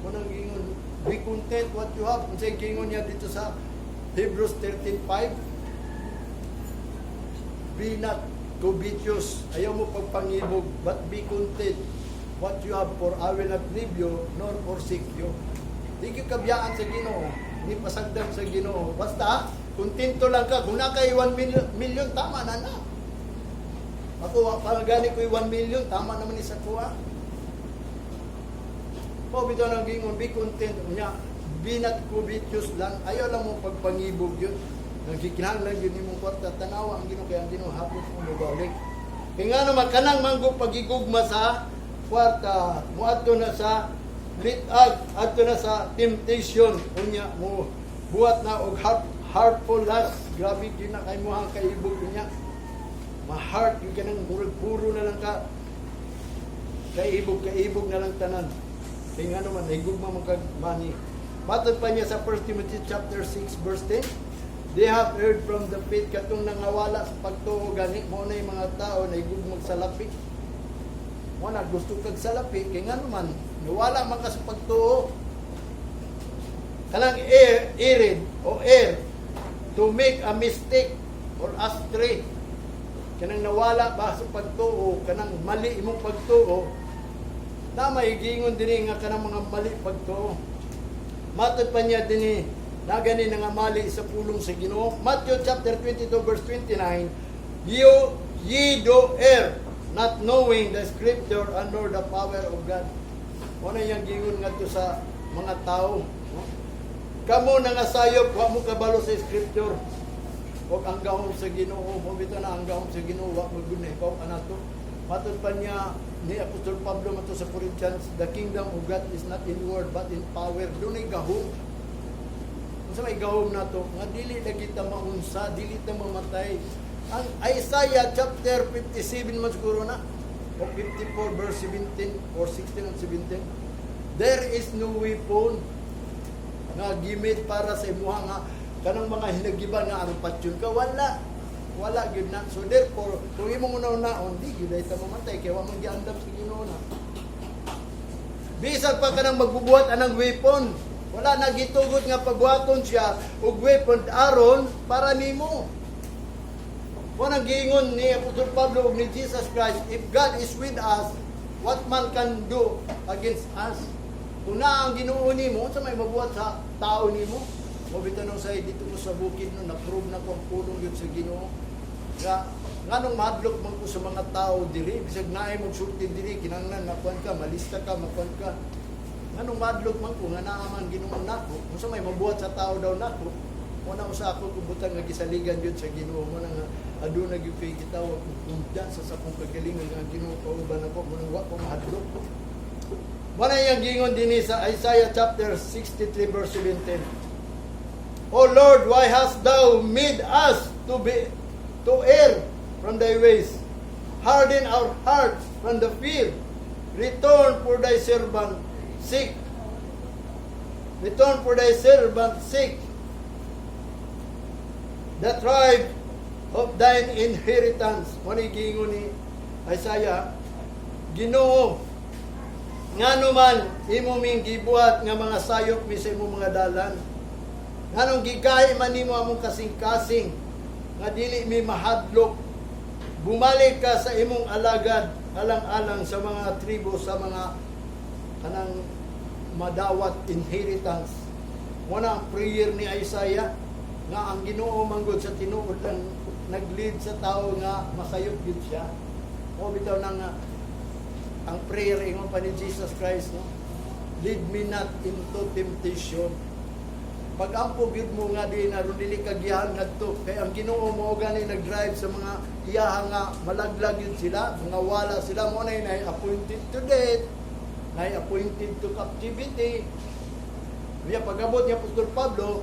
Manang gingon, be content what you have. Unsay gingon niya dito sa Hebrews 13:5. Be not covetous. Ayaw mo pagpangibog, but be content what you have, for I will not leave you nor forsake you. Di ka kabiyaan sa Ginoo, di pasagdan sa Ginoo. Basta kontento lang ka. Kung nakay 1 million, tama na na. Ako, pagani ko 1 million, tama naman isa ko ha. O, bito nang gingon, be content. Unya, be not covetous lang. Ayaw lang mo pagpangibog yun. Nagkikinahanglan yun ni mong kwarta. Tanawa ang Ginoo, kaya ang Ginoo hapos mo mabalik. Kaya nga naman, kanang manggo pagigugma sa kwarta, mo adto na sa litag, adto na sa temptation. Unya, mo buhat na og heartful lust. Grabe yun na kay mo ang kaibog niya. Ma-heart yung kanang puro na lang ka. Kaibog na lang tanan. Kaya nga naman, nahigugma mo kag money. Matod pa niya sa 1 Timothy chapter 6 verse 10. they have heard from the faith katong nangawala sa pagtuo gani mo na yung mga tao na igugmog sa lapi. Mo na gusto kag sa lapi kay ngano man nawala man ka sa pagtuo. Kanang erred o err to make a mistake or astray. Kanang nawala ba sa pagtuo, kanang mali imong pagtuo, na maigingon din nga kanang mga mali pagtuo. Matod pa niya din na gani nga mali sa pulong sa Ginoo. Matthew chapter 22 verse 29, ye do err, not knowing the scripture and nor the power of God. Ano yung gingon nga to sa mga tao? Kamo na nga sayop, wa mo kabalo sa scripture. Huwag ang gahom sa Ginoo, mo bitaw na ang gahom sa Ginoo, wa mo gunay ko anato. Matod pa niya ni Apostol Pablo mato sa Corinthians, the kingdom of God is not in word but in power. Dunay gahom. Unsa may gahom nato? Nga dili na kita maunsa, dili ta mamatay. Ang Isaiah chapter 57 man siguro na, o 54 verse 17 or 16 and 17. There is no weapon nga gimit para sa imuha nga kanang mga hinagiban nga ang patyon ka, wala gyud na. So therefore kung imong una-unaon di gyud ta mamatay kay wa man giandam sa Ginoo na. Bisag pa kanang magbubuhat anang weapon, wala na gitugot nga pagbuhaton siya og weapon aron para nimo. Wanang giingon ni Apostol Pablo ug ni Jesus Christ, if God is with us, what man can do against us? Kung na ang Ginoo nimo, sa may mabuhat sa tao nimo, mo bitanong say dito ko sa bukid no na-prove na ko ang pulong yun sa Ginoo. Nganong madlok man ko sa mga tao diri, bisag naay mo sulti diri, kinahanglan makuan ka, malista ka, makuan ka. Nganong madlok man ko nga naa man Ginoo nako, kung sa may mabuhat sa tao daw nako, una usa ako kubutang nga gisaligan yun sa Ginoo mo nga aduna gyud kay gitawag kung sa sakong kagalingan nga Ginoo kauban ako mo nang wa ko mahadlok. Wala yung gingon din sa Isaiah chapter 63 verse 17. O Lord, why hast thou made us to err from thy ways? Harden our hearts from the fear. Return for thy servant sick. Return for thy servant sick. The tribe of thine inheritance. Wala yung gingon ni Isaiah. Ginoo, ngano man imo ming gibuhat nga mga sayop mi sa imong mga dalan. Nganong gigay man nimo among kasing-kasing nga dili mi mahadlok. Bumalik ka sa imong alagad alang-alang sa mga tribo sa mga kanang madawat inheritance. Wala ang prayer ni Isaiah nga ang Ginoo manggod sa tinuod lang nag-lead sa tao nga masayop gid siya. O bitaw nang ang prayer ingon pa ni Jesus Christ, no? Lead me not into temptation. Pag-ampo gyud mo nga di aron dili ka gihan ngadto kay ang Ginoo mao gani nag-drive sa mga iyaha nga malaglag yun sila, mga wala sila mo na appointed to death, na appointed to captivity. Kaya pag-abot ni Apostol Pablo,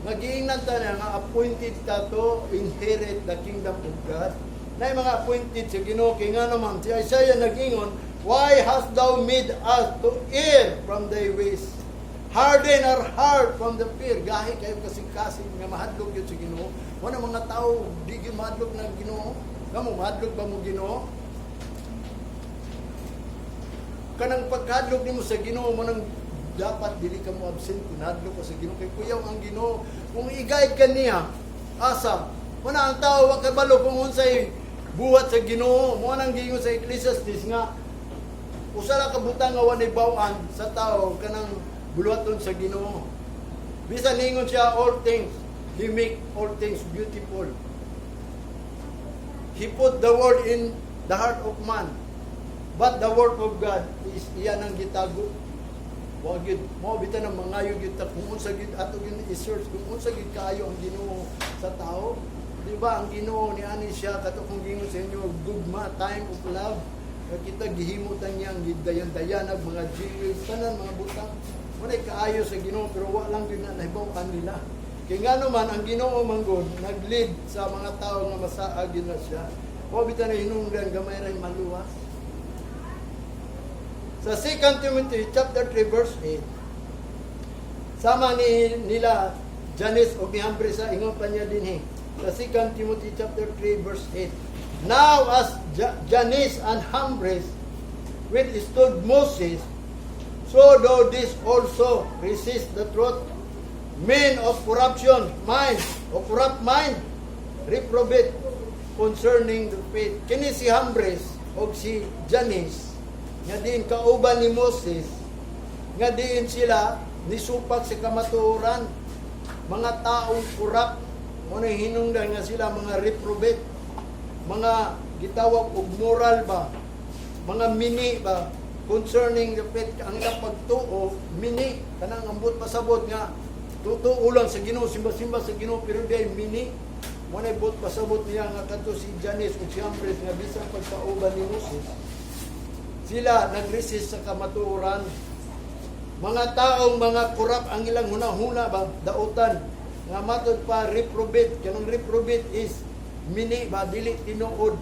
nagiingnan ta na nga appointed ka to inherit the kingdom of God. Na mga appointed sa Ginoo kay nga naman si Isaiah nag-ingon, why hast thou made us to err from thy ways? Harden our heart from the fear. Gahi kayo kasing-kasing nga mahadlok yun sa Ginoo. Wala mga tao di gyud mahadlok na Ginoo. Kamo mahadlok ba mo Ginoo? Kanang pagkadlok nimo sa Ginoo mo nang dapat dili ka mo absent kung hadlok ka sa Ginoo kay kuyaw ang Ginoo. Kung i-guide ka niya, asa? Wala ang tao wa kabalo kung unsay buhat sa Ginoo. Mo nang giingon sa Ecclesiastes nga usa ra ka butang nga walay baw-an sa tao kanang buluhaton sa Ginoo. Bisan ningon siya all things, He make all things beautiful. He put the word in the heart of man. But the word of God is iyan ang gitago. Wa gyud mo bitan ang mangayo gyud ta kung unsa gyud ato gyud i-search kung unsa gyud kaayo ang Ginoo sa tao. Di ba ang Ginoo ni ani siya kato kung gingon sa inyo gugma, time of love. Kita gihimutan niya ang dayan-dayanag mga jewels tanan mga butang. Wala kaayo sa Ginoo pero wa lang gyud na nahibaw-an nila. Kay ngano man ang Ginoo manggod nag-lead sa mga tao nga masaag na siya. O bitan na hinungdan gamay ra maluwas. Sa 2 Timothy chapter 3 verse 8. Sama nila Jannes o ni Jambres sa ingon pa niya dinhi sa 2 Timothy chapter 3 verse 8. Now as Jannes and Jambres withstood Moses, so do this also resist the truth. Men of corruption mind o corrupt mind reprobate concerning the faith. Kini si Jambres o si Jannes nga diin kauban ni Moses, nga diin sila nisupat sa kamatuoran, mga taong kurap, muna hinungdan nga sila mga reprobate, mga gitawag og moral ba, mga mini ba, concerning the faith, ang ilang pagtuo, mini, kanang ambot pasabot nga, tutuo lang sa Ginoo, simba-simba sa Ginoo, pero di ay mini, muna ibot pasabot niya nga kanto si Jannes o si Jambres nga bisang pagkauban ni Moses. Sila nag-resist sa kamatuoran, mga taong mga kurap ang ilang hunahuna ba, dautan, nga matod pa reprobate, kanang reprobate is mini ba, dili tinuod,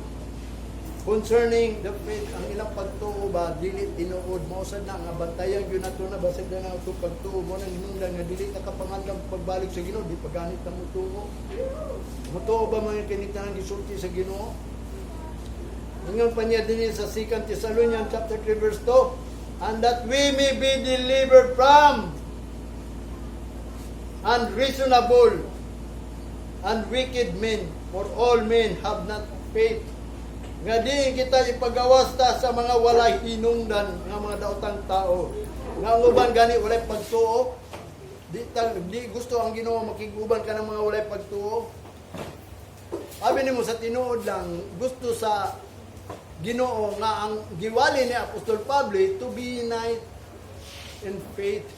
concerning the faith, ang ilang pagtuo ba, dili tinuod, mausad na, nga bantayan yun nato na, basag na nga ito pagtuo mo, nang hinungdan nga dili nakapangandang pagbalik sa Ginoo, di paganit na mutuo. Mutuo ba mga kinita ng gisulti sa Ginoo? Ngayon pa niya din sa 2 Thessalonians chapter 3 verse 2, and that we may be delivered from unreasonable and wicked men, for all men have not faith. Nga di kita ipagawas ta sa mga walay hinungdan nga mga daotang tao. Nga ang uban gani walay pagtuo. Di gusto ang Ginoo makiguban ka ng mga walay pagtuo. Abi nimo sa tinuod lang, gusto sa Ginoo nga ang giwali ni Apostol Pablo to be united in faith,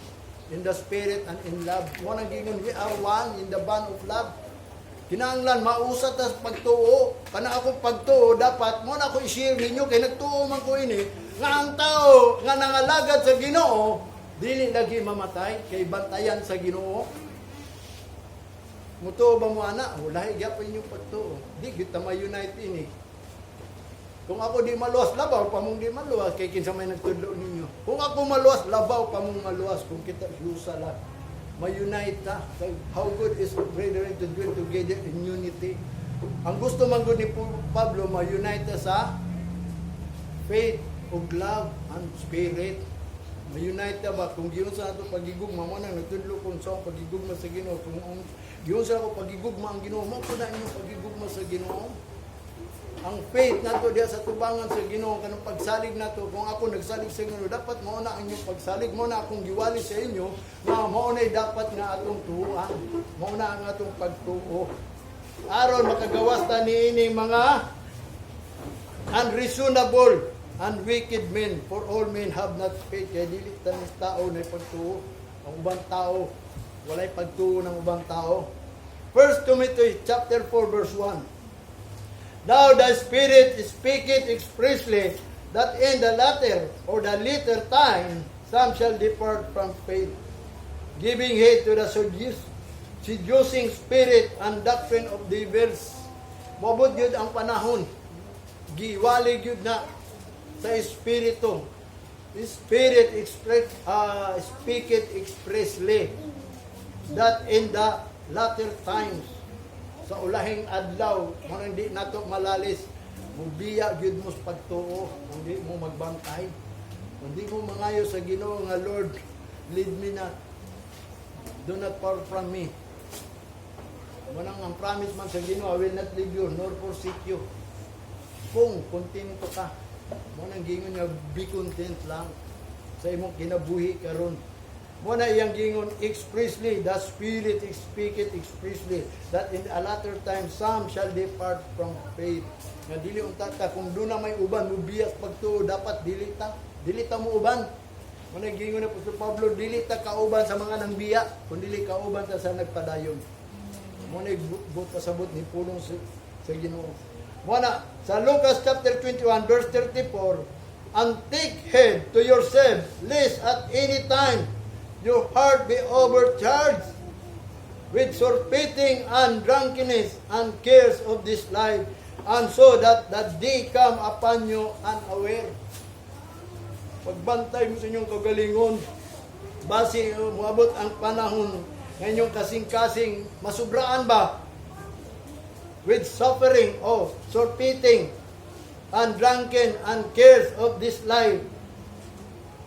in the spirit and in love. Mo nang gingon, we are one in the bond of love. Kinahanglan mausat sa pagtuo. Kana ako pagtuo dapat mo na ako i-share ninyo kay nagtuo man ko ini nga ang tao nga nangalagad sa Ginoo dili lagi mamatay kay bantayan sa Ginoo. Mutuo ba mo ana? Lahi gyapon inyong pagtuo. Di kita ma-unite ini. Kung ako di maluwas, labaw pa mong di maluwas, kay kinsa may nagtudlo ninyo. Kung ako maluwas, labaw pa mong maluwas, kung kita yusa lang. Ma-unite ta. How good is brethren to dwell together in unity. Ang gusto man gud ni Pablo, ma-unite ta sa faith, ug love, and spirit. Ma-unite ta ba? Kung giyon sa ato pagigugma, mo nang nagtudlo kung sa pagigugma sa Ginoo. Kung giyon sa ako pagigugma ang Ginoo, mo ko na inyong pagigugma sa Ginoo. Ang faith nato diya sa tubangan sa Ginoo, kanang pagsalig nato, kung ako nagsalig sa Ginoo, dapat mao na ang inyong pagsalig, mao na akong giwali sa inyo, nga mao na dapat nga atong tuuan, mao na ang atong pagtuo. Aron makagawas ta niini mga unreasonable and wicked men, for all men have not faith. Kaya dili tanis tao na pagtuo, ang ubang tao walay pagtuo ng ubang tao. 1 Timothy chapter 4 verse 1. Now the Spirit speaketh expressly that in the latter or the later time some shall depart from faith, giving heed to the seducing spirit and doctrine of devils. Mabot yun ang panahon. Giwali yun na sa Espiritu. The Spirit speaketh expressly that in the latter times, sa ulahing adlaw, mo nang di nato malalis, mubiya gyud mo sa pagtuo, hindi mo magbantay, hindi mo mangayo sa Ginoo nga Lord, lead me not, do not part from me. Manang ang promise man sa Ginoo, I will not leave you nor forsake you. Kung kontento ka, mo nang gingon nga be content lang sa imong kinabuhi karon. Muna iyang gingon expressly, the Spirit speaketh expressly, that in a latter time some shall depart from faith. Nga dili unta ka, kung doon na may uban, mubiyas pagtuo, dapat dilita mo uban. Muna gingon na Apostol Pablo, dilita kauban sa mga nang biya, kung dili kauban ta sa nagpadayon. Muna igbut pasabot ni pulong sa Ginoo. Muna, sa Lucas chapter 21 verse 34, and take heed to yourself, lest at any time your heart be overcharged with surfeiting and drunkenness and cares of this life, and so that day come upon you unaware. Pagbantay mo sa inyong kagalingon, base moabot ang panahon nga inyong kasing-kasing masubraan ba with suffering o surfeiting and drunken and cares of this life,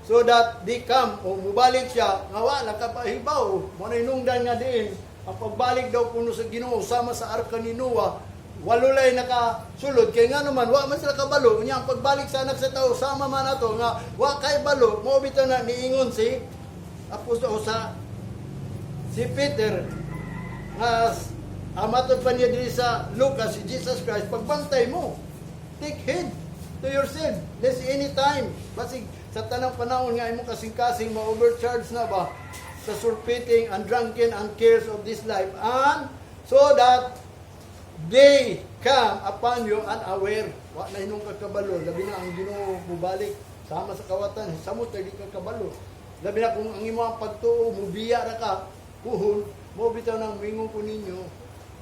so that they come o mubalik siya nga wala kapahibaw mo na inungdan nga diin ang pagbalik daw kuno sa Ginoo sama sa arka ni Noah, walulay nakasulod kay nga naman wa man sila kabalo unya ang pagbalik sa anak sa tao sama man ato nga wa kay balo mo bitaw na niingon si apostol sa si Peter nga amatod pa niya diri sa Lucas si Jesus Christ, pagbantay mo, take heed to yourself lest anytime basig sa tanang panahon nga imo kasing-kasing ma-overcharge na ba sa surfeiting and drunken and cares of this life, and so that they come upon you unaware. Wa na hinong kakabalo, labi na ang Ginoo mubalik sama sa kawatan, samot di ka kabalo. Labi na kung ang imo ang pagtuo mubiya ra ka, puhon mo bitaw nang mingon ko ninyo.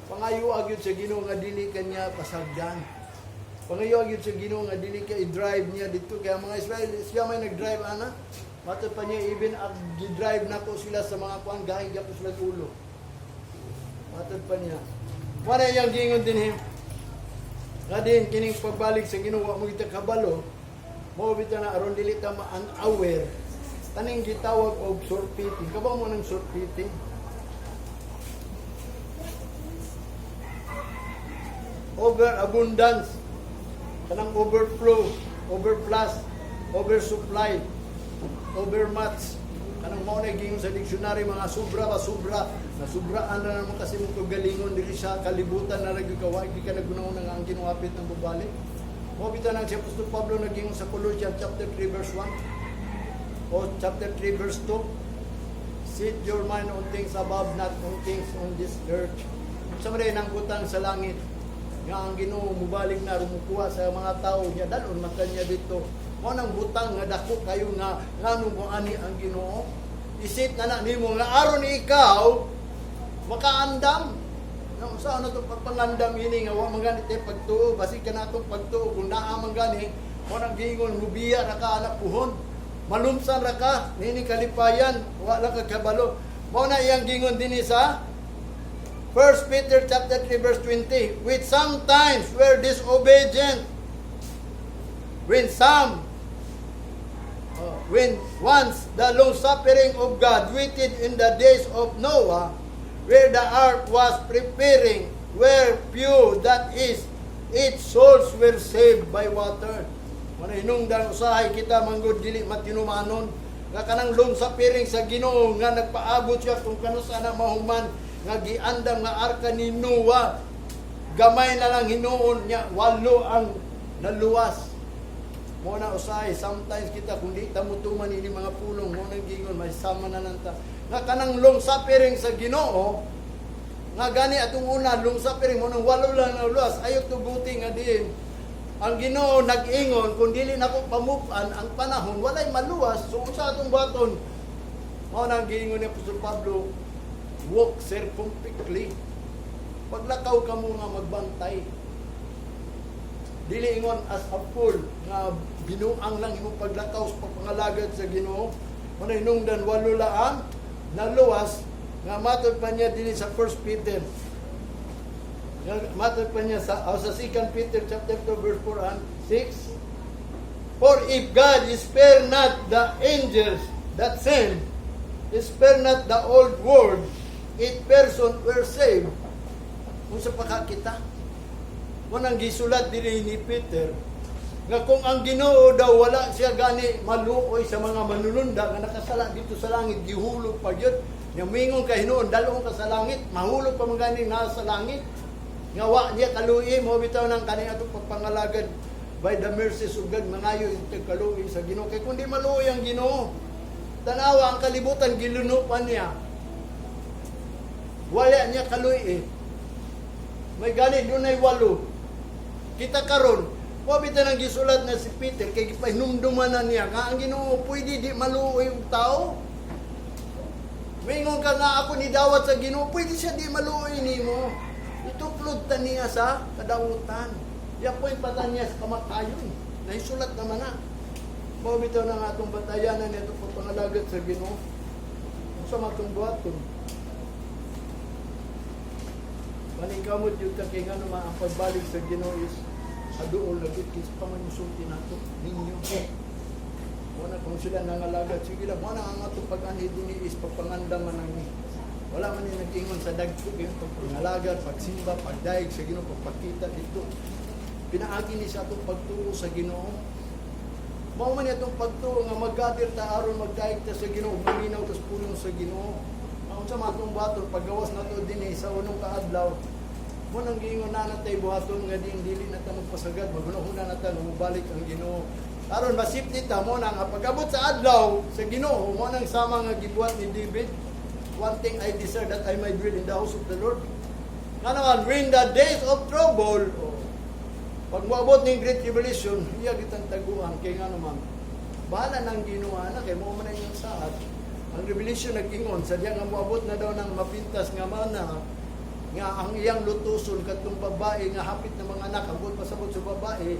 Pangayo agyud sa Ginoo nga dili kanya pasagdan. Pangayo agyud sa Ginoo nga dili ka i-drive niya dito kaya mga Israel siya may nag-drive ana. Mato pa niya even gi-drive nako sila sa mga kuan gahi gyapon sila ulo. Mato pa niya. Wala yang gingon din him. Nga din kining pagbalik sa Ginoo mo kita kabalo. Mo bitaw na aron dili ta ma-unaware. Taning gitawag og surfeiting. Kabaw mo ng surfeiting. Overabundance, kanang overflow, overplus, oversupply, overmuch, kanang mao na gingon sa dictionary mga sobra ba sobra, na sobraan na naman kasi mo galingon diri sa kalibutan na nagkaway di ka nagunahon nga ang ginuapit ng babalik. Mo bitaw nang si Apostol Pablo naging sa Colossians chapter 3 verse 1 o chapter 3 verse 2, set your mind on things above, not on things on this earth. Sa mga nang butang sa langit nga ang Ginoo mubalik na rumukuha sa mga tao niya dalon man kanya dito mo nang butang nga dako kayo nga ngano mo ani ang Ginoo isip na nimo nga aron ikaw makaandam nang sa ano to pagpangandam ini nga wa man ganit pagtuo basi kanatong pagtuo kung naa man gani mo nang gingon mubiya ra ka anak puhon malumsan ra ka nini kalipayan wala ka kabalo mo na iyang gingon dinhi sa 1 Peter chapter 3 verse 20, which sometimes were disobedient, when once the long suffering of God waited in the days of Noah, where the ark was preparing, where few, that is, its souls were saved by water. Muna hinungdan usahay kita manggod dili matinumanon, nga kanang long suffering sa Ginoo nga nagpaabot siya kung kanusa na mahuman nga giandam nga arka ni Noah, gamay na lang hinuon niya, 8 ang naluwas. Mo na usahay sometimes kita kung di ta mutuman ini mga pulong mo nang gingon may sama na nanta nga kanang long suffering sa Ginoo nga gani atong una long suffering mo nang 8 lang naluwas ayo tuguti nga din ang Ginoo nag-ingon kung dili nako pamupan ang panahon walay maluwas so sa atong baton mo nang gingon ni Apostol Pablo, walk circumspectly. Paglakaw ka mo nga magbantay. Dili ingon as a fool nga binuang lang imong paglakaw sa pagpangalagad sa Ginoo. Manay hinungdan 8 laang naluwas nga matod pa niya dinhi sa 1 Peter. Nga matod pa niya sa 2 Peter chapter 2 verse 4 and 6. For if God spare not the angels that sin, spare not the old world, 8 person were saved. Kung sa pakakita, munang gisulat diri ni Peter, nga kung ang Ginoo daw wala siya gani maluoy sa mga manununda nga nakasala dito sa langit, gihulog pa yun. Nga mingon ka hinuon, dalong ka sa langit, mahulog pa mga gani nasa langit. Nga wa niya kaluoy, mo bitaw ng kaning atong pagpangalagad by the mercies of God, mangayo yung kaluoy sa Ginoo. Kaya kung di maluoy ang Ginoo, tanawa ang kalibutan, gilunupan niya. Wala niya kaluoy may gani dunay 8. Kita karon, wabita nang gisulat na si Peter kay gipahinumduman na niya nga ang Ginoo pwede di maluoy ang tao. Mingon ka nga ako ni dawat sa Ginoo, pwede siya di maluoy nimo. Ituplod ta niya sa kadawutan. Ya point patan niya sa kamatayon. Naisulat naman na. Wabita na nga atong batayanan nito pagpangalagad sa Ginoo. Sa matong buhaton. Maningkamot yung kay nga naman ang pagbalik sa Ginoo is aduol lagit kis pamansulti nato ninyo. Wala kung sila nangalagad sige lang wala ang ato pag-anhi dinhi is pagpangandaman nang ni. Wala man ni nag-ingon sa dagko yung pagpangalagad, pagsimba, pagdaig sa Ginoo, pagpakita dito. Pinaagi ni sa atong pagtuo sa Ginoo. Mao man itong pagtuo nga maggadir ta aron magdaig ta sa Ginoo, maminaw tas pulong sa Ginoo. Ang sa matong baton paggawas nato dinhi sa unong kaadlaw. Mo nang giingon na natay buhaton nga dili na ta magpasagad, magunahuna na ta mubalik ang Ginoo. Aron masipti ta mo nang pag-abot sa adlaw sa Ginoo, mo nang sama nga gibuhat ni David. One thing I desire that I might dwell in the house of the Lord. Nga naman, when the days of trouble, pag moabot ng great tribulation, iya kitang taguan, kaya nga naman, bahala ng Ginoo na, kaya mo man yung saad. Ang revelation nag-ingon, sadya nga moabot na daw ng mapintas nga mana, nga ang iyang lutuson, katong babae nga hapit na mga anak, abot pasabot sa babae,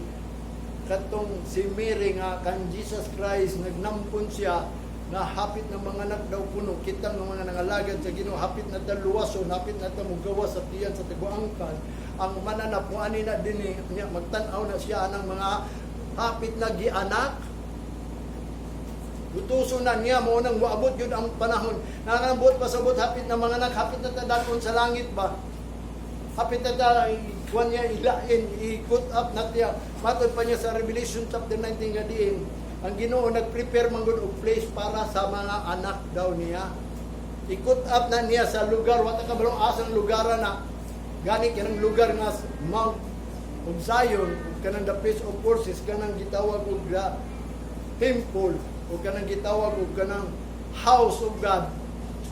katong si Mary nga kan Jesus Christ, nagnampun siya, nga hapit na mga anak daw puno, kitang ng mga nangalagad sa Ginoo, hapit na taluwason, hapit na tamugawas sa tiyan sa taguangkan, ang mananap mo ani na din niya, magtanaw na siya ng mga hapit na gianak, lutuso na niya mo nang waabot yun ang panahon, nanganambot pasabot, hapit na mga anak, hapit na tadakon sa langit ba, hapit na kuwan niya ilain, i-put up na niya, matod pa niya sa Revelation chapter 19 nga diin, ang Ginoo nag-prepare man gud og place para sa mga anak daw niya. Ikot up na niya sa lugar, wata ka balong asang lugar na gani kanang lugar nga Mount of Zion, kanang the place of horses, kanang gitawag og temple, o kanang gitawag og kanang house of God.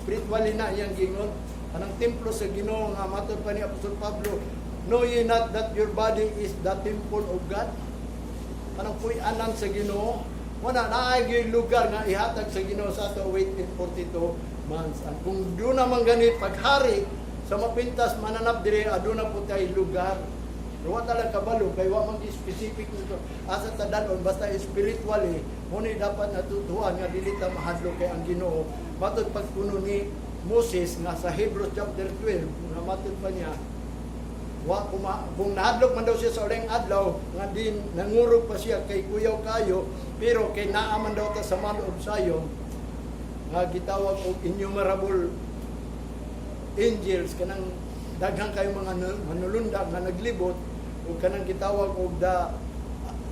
Spiritually na iyang gingon. Kanang templo sa Ginoo nga matod pa ni Apostol Pablo, know ye not that your body is the temple of God? Kanang puy-anan sa Ginoo. Wala na ay lugar nga ihatag sa Ginoo sa ato wait in 42 months. Ang kung doon naman ganit paghari sa mapintas mananap dire aduna po tay lugar. Ruwa talaga kabalo kay wa man specific nito. Asa ta dalon basta spiritually muni dapat natutuhan nga dili ta mahadlok kay ang Ginoo. Matod pagpuno ni Moses nga sa Hebrews chapter 12 nga matod pa niya kung nahadlok man daw siya sa uling adlaw nga din nangurog pa siya kay kuyaw kayo pero kay naaman daw ta sa Mount of Zion nga gitawag og innumerable angels kanang daghang kayo mga manulunda nga naglibot ug kanang gitawag og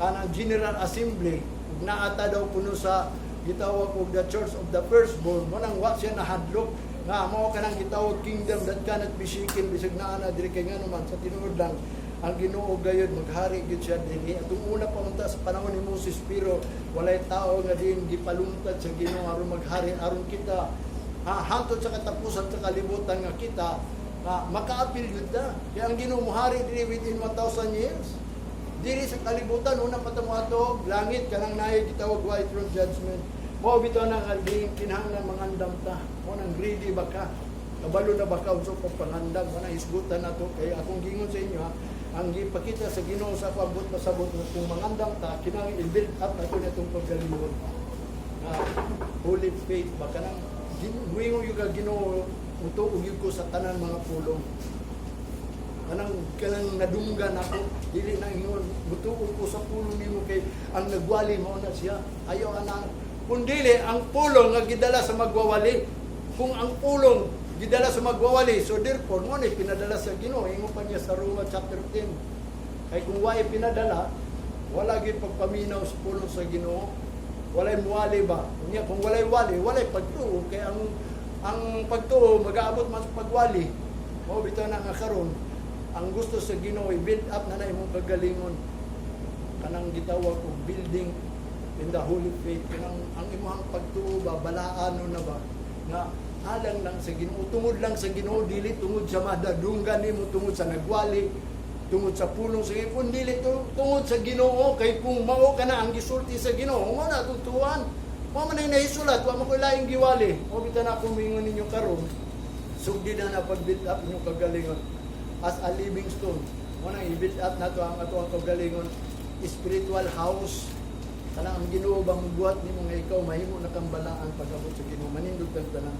kanang General Assembly ug naata daw puno sa gitawag og the Church of the Firstborn mo nang wa siya nahadlok nga mao kanang gitawag kingdom that cannot be shaken bisag naa na diri kay nga naman sa tinuod lang ang Ginoo gayud maghari gyud siya dinhi atong una pa unta sa panahon ni Moses pero walay tao nga din gipalungtad sa Ginoo aron maghari aron kita hangtod sa katapusan sa kalibutan nga kita makaapil gyud ta kay ang Ginoo mohari diri within 1,000 years diri sa kalibutan una pa ta moadto langit kanang naay gitawag white throne judgment. Mo bitaw nang alding kinahanglan mangandam ta. Mo nang greedy ba ka? Kabalo na ba ka unsa pa pangandam? Mo nang isgutan nato kay akong gingon sa inyo ang gipakita sa Ginoo sa pagbuot pasabot nga kung mangandam ta kinahanglan i-build up nato natong paggalingon. Holy faith ba kanang ginuwingon yung Ginoo mutuog ko sa tanan mga pulong. Kanang nadunggan ako dili na ingon mutuog ko sa pulong nimo kay ang nagwali mo na siya. Ayaw ana kung dili, ang pulong nga gidala sa magwawali. Kung ang pulong gidala sa magwawali, so therefore, mo ni pinadala sa Ginoo. Ingo pa niya sa Roma chapter 10. Kaya kung wala pinadala, wala gyud pagpaminaw sa pulong sa Ginoo. Walay muwali ba? Kung walay wali, walay pagtuo. Kaya ang pagtuo, mag-aabot man sa pagwali. O, bitaw na nga karon ang gusto sa Ginoo, i-build up na imong kagalingon. Kanang gitawag og building in the holy faith, ang imong pagtuo ba, balaano na ba, nga alang lang sa Ginoo, tungod lang sa Ginoo, dili tungod sa madadunggan nimo, tungod sa nagwali, tungod sa pulong sa Ginoo, dili tungod sa Ginoo, kay kung mao ka na ang gisulti sa Ginoo, mo na tutuan, mo man na nahisulat, wa mo ko laing giwali, o bitan na kumingon ninyo karon, sugdi na pag-build up inyong kagalingon, as a living stone, mo na i-build up na to ang ato ang kagalingon, spiritual house, kanang ang Ginoo bang buhat nimo nga ikaw mahimo na kang balaan pag-abot sa Ginoo manindog kang tanan.